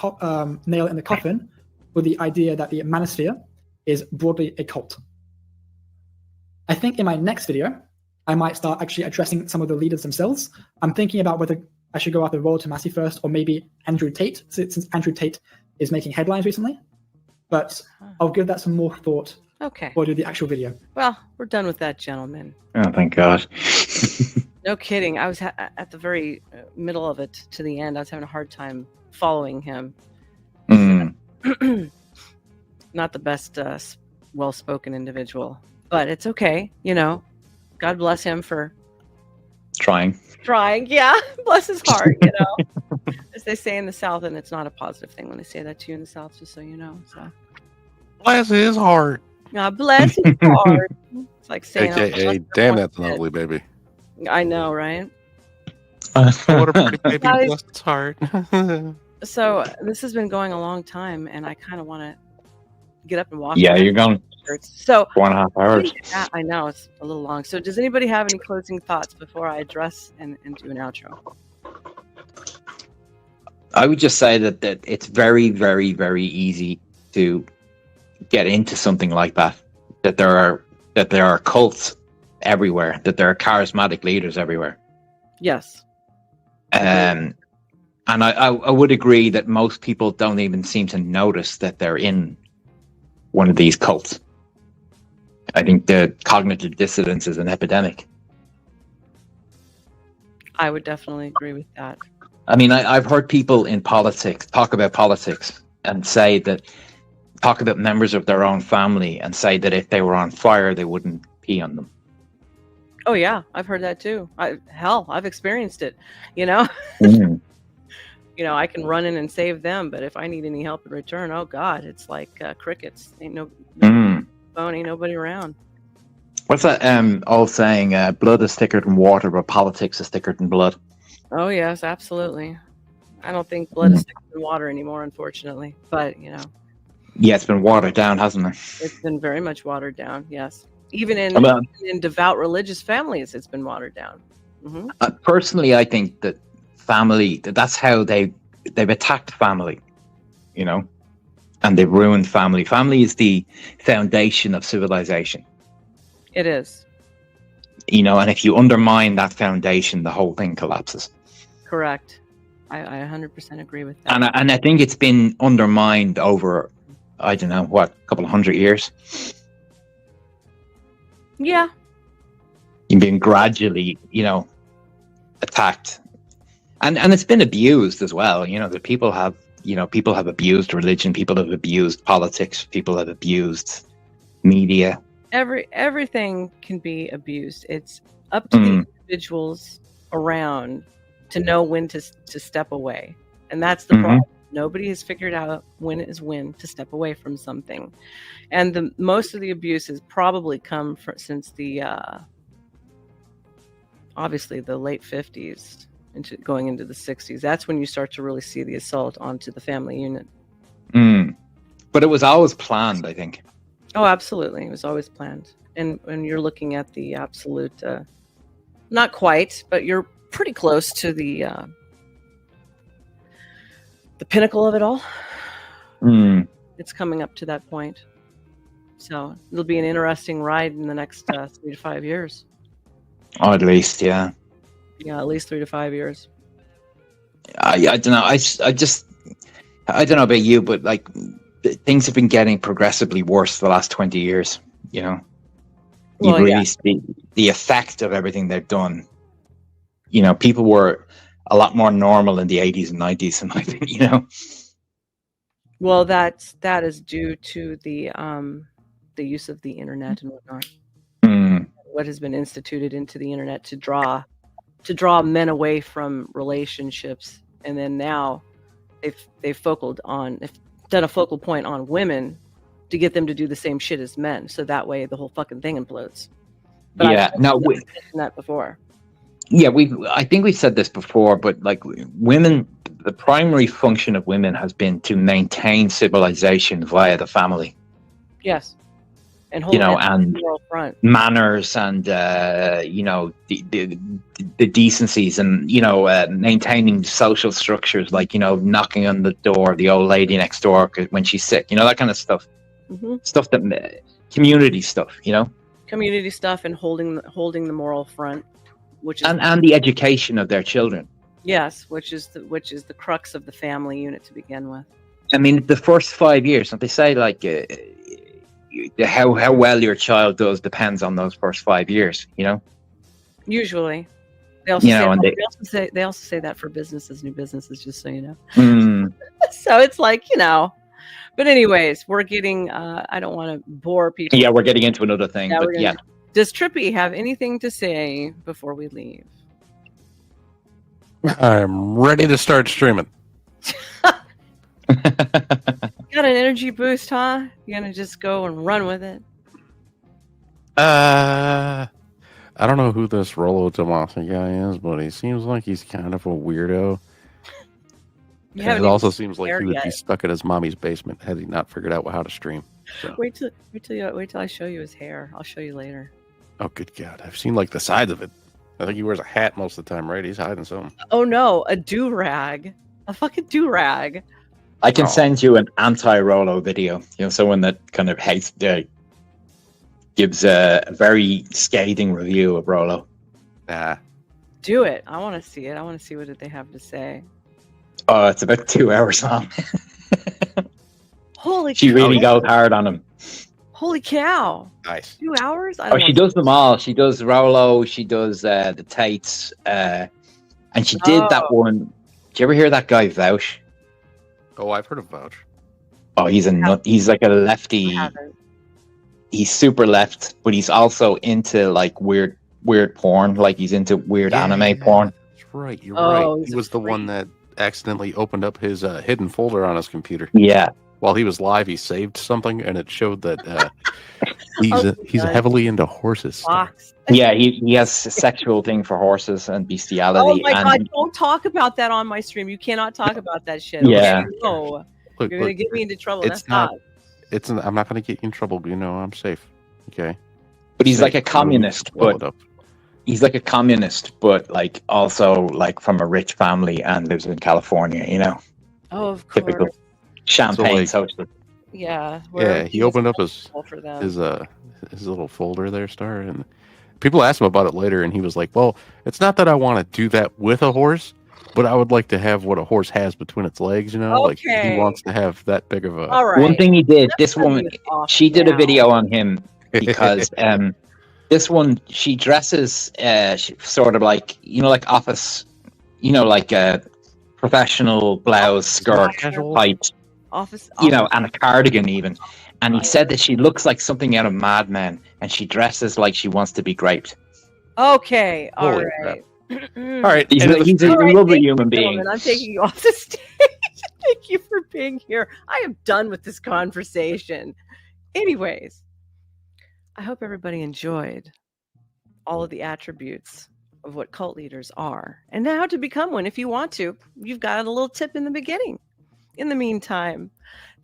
Speaker 17: nail in the coffin for the idea that the manosphere is broadly a cult. I think in my next video, I might start actually addressing some of the leaders themselves. I'm thinking about whether I should go after Royal Tomasi first, or maybe Andrew Tate, since Andrew Tate is making headlines recently. But I'll give that some more thought before I do the actual video.
Speaker 3: Well, we're done with that, gentlemen.
Speaker 4: Oh, thank God.
Speaker 3: No kidding. I was at the very middle of it to the end. I was having a hard time following him. Not the best well-spoken individual, but it's okay. You know, God bless him for
Speaker 4: trying.
Speaker 3: Yeah, bless his heart, you know. As they say in the South, and it's not a positive thing when they say that to you in the South, just so you know. So
Speaker 8: bless his heart.
Speaker 3: God bless his heart. It's like saying,
Speaker 8: AKA, damn, that's an ugly baby.
Speaker 3: I know, right?
Speaker 8: What a pretty baby, bless its heart.
Speaker 3: So this has been going a long time, and I kind of want to get up and walk.
Speaker 4: Yeah, you're going.
Speaker 3: So
Speaker 4: 1.5 hours.
Speaker 3: I know it's a little long. So does anybody have any closing thoughts before I address and do an outro?
Speaker 4: I would just say that it's very, very, very easy to get into something like that. That there are cults everywhere. That there are charismatic leaders everywhere.
Speaker 3: Yes.
Speaker 4: And I would agree that most people don't even seem to notice that they're in one of these cults. I think the cognitive dissonance is an epidemic.
Speaker 3: I would definitely agree with that.
Speaker 4: I mean, I've heard people in politics talk about politics and talk about members of their own family and say that if they were on fire, they wouldn't pee on them.
Speaker 3: Oh yeah, I've heard that too. I've experienced it. You know, you know, I can run in and save them, but if I need any help in return, oh God, it's like crickets. Ain't no phone, ain't nobody around.
Speaker 4: What's that old saying? Blood is thicker than water, but politics is thicker than blood.
Speaker 3: Oh yes, absolutely. I don't think blood is thicker than water anymore, unfortunately. But you know.
Speaker 4: Yeah, it's been watered down, hasn't it?
Speaker 3: It's been very much watered down. Yes, even in devout religious families, it's been watered down. Mm-hmm.
Speaker 4: Personally, I think that that's how they've attacked family, you know, and they've ruined family. Family is the foundation of civilization.
Speaker 3: It is.
Speaker 4: You know, and if you undermine that foundation, the whole thing collapses.
Speaker 3: Correct. I 100% agree with that.
Speaker 4: And I think it's been undermined over, I don't know, what, a couple of 100 years?
Speaker 3: Yeah.
Speaker 4: You've been gradually, attacked. And it's been abused as well. That people have abused religion, people have abused politics, people have abused media.
Speaker 3: Everything can be abused. It's up to the individuals around to know when to step away. And that's the problem. Nobody has figured out when is when to step away from something. And most of the abuses probably come since the obviously the late 50s going into the 60s. That's when you start to really see the assault onto the family unit.
Speaker 4: But it was always planned, I think.
Speaker 3: Oh, absolutely. It was always planned. And when you're looking at the absolute, not quite, but you're pretty close to the pinnacle of it all. It's coming up to that point. So it'll be an interesting ride in the next 3 to 5 years.
Speaker 4: Oh, at least, yeah.
Speaker 3: Yeah, at least 3 to 5 years.
Speaker 4: I don't know. I don't know about you, but like things have been getting progressively worse the last 20 years. You really see the effect of everything they've done. People were a lot more normal in the 80s and 90s, in my opinion.
Speaker 3: Well, that is due to the use of the internet and whatnot. What has been instituted into the internet to draw men away from relationships, and then now they've done a focal point on women to get them to do the same shit as men, so that way the whole fucking thing implodes. But
Speaker 4: we
Speaker 3: mentioned that before.
Speaker 4: Yeah, I think we've said this before, but like women, the primary function of women has been to maintain civilization via the family.
Speaker 3: Yes. And hold
Speaker 4: and
Speaker 3: front.
Speaker 4: Manners and the decencies and maintaining social structures, like knocking on the door of the old lady next door when she's sick, that kind of stuff. Stuff that community stuff,
Speaker 3: community stuff, and holding the moral front, which is
Speaker 4: and the education of their children.
Speaker 3: Yes, which is the crux of the family unit to begin with.
Speaker 4: I mean, the first 5 years, they say like how well your child does depends on those first 5 years.
Speaker 3: Usually, they also they also say that for new businesses, just so you know. So it's like But anyways, we're getting. I don't want to bore people.
Speaker 4: Yeah, we're getting into another thing.
Speaker 3: Does Trippy have anything to say before we leave?
Speaker 8: I'm ready to start streaming.
Speaker 3: Got an energy boost, huh? You're gonna just go and run with it?
Speaker 8: I don't know who this Rolo Tomasi guy is, but he seems like he's kind of a weirdo. It also seems like he would be stuck in his mommy's basement had he not figured out how to stream. So.
Speaker 3: Wait till I show you his hair. I'll show you later.
Speaker 8: Oh, good God! I've seen like the sides of it. I think he wears a hat most of the time, right? He's hiding something.
Speaker 3: Oh no, a do-rag, a fucking do-rag.
Speaker 4: I can send you an anti-Rolo video. Someone that kind of hates, gives a very scathing review of Rolo.
Speaker 3: Do it. I want to see it. I want to see what they have to say.
Speaker 4: Oh, it's about 2 hours long.
Speaker 3: Holy!
Speaker 4: She really goes hard on him.
Speaker 3: Holy cow!
Speaker 8: Nice.
Speaker 3: 2 hours?
Speaker 4: She does them all. She does Rolo. She does the Tates, and she did that one. Did you ever hear that guy Vouch?
Speaker 8: Oh, I've heard of Vouch.
Speaker 4: Oh, he's a nut. He's like a lefty. He's super left, but he's also into like weird porn. Like he's into weird anime porn.
Speaker 8: That's right. You're right. He was the one that accidentally opened up his hidden folder on his computer.
Speaker 4: Yeah.
Speaker 8: While he was live, he saved something, and it showed that he's heavily into horses.
Speaker 4: Yeah, he has a sexual thing for horses and bestiality.
Speaker 3: Oh my God! Don't talk about that on my stream. You cannot talk about that shit.
Speaker 4: Yeah.
Speaker 3: No. You're gonna get me into trouble.
Speaker 8: It's not. I'm not gonna get you in trouble. I'm safe. Okay.
Speaker 4: But he's like a communist. He's like a communist, but like also like from a rich family and lives in California.
Speaker 3: Oh, of course.
Speaker 4: Typical champagne social.
Speaker 3: Yeah.
Speaker 8: Yeah. He opened up his little folder there, Star, and people asked him about it later, and he was like, "Well, it's not that I want to do that with a horse. But I would like to have what a horse has between its legs, you know? Like he wants to have that big of a
Speaker 3: All right.
Speaker 4: One thing he did, this woman, she did a video on him because this one, she dresses sort of like, like office, like a professional blouse, skirt type,
Speaker 3: office,
Speaker 4: and a cardigan even. And he said that she looks like something out of Mad Men, and she dresses like she wants to be graped.
Speaker 3: Okay, all
Speaker 8: Holy
Speaker 3: right.
Speaker 8: All right.
Speaker 4: He's a lovely human being.
Speaker 3: I'm taking you off the stage. Thank you for being here. I am done with this conversation. Anyways, I hope everybody enjoyed all of the attributes of what cult leaders are and how to become one if you want to. You've got a little tip in the beginning. In the meantime,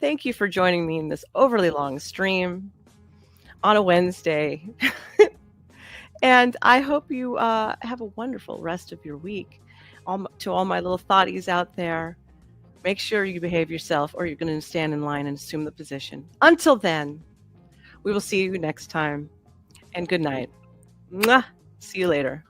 Speaker 3: thank you for joining me in this overly long stream on a Wednesday. And I hope you have a wonderful rest of your week. To all my little thoughties out there, make sure you behave yourself or you're going to stand in line and assume the position. Until then, we will see you next time. And good night. Mwah. See you later.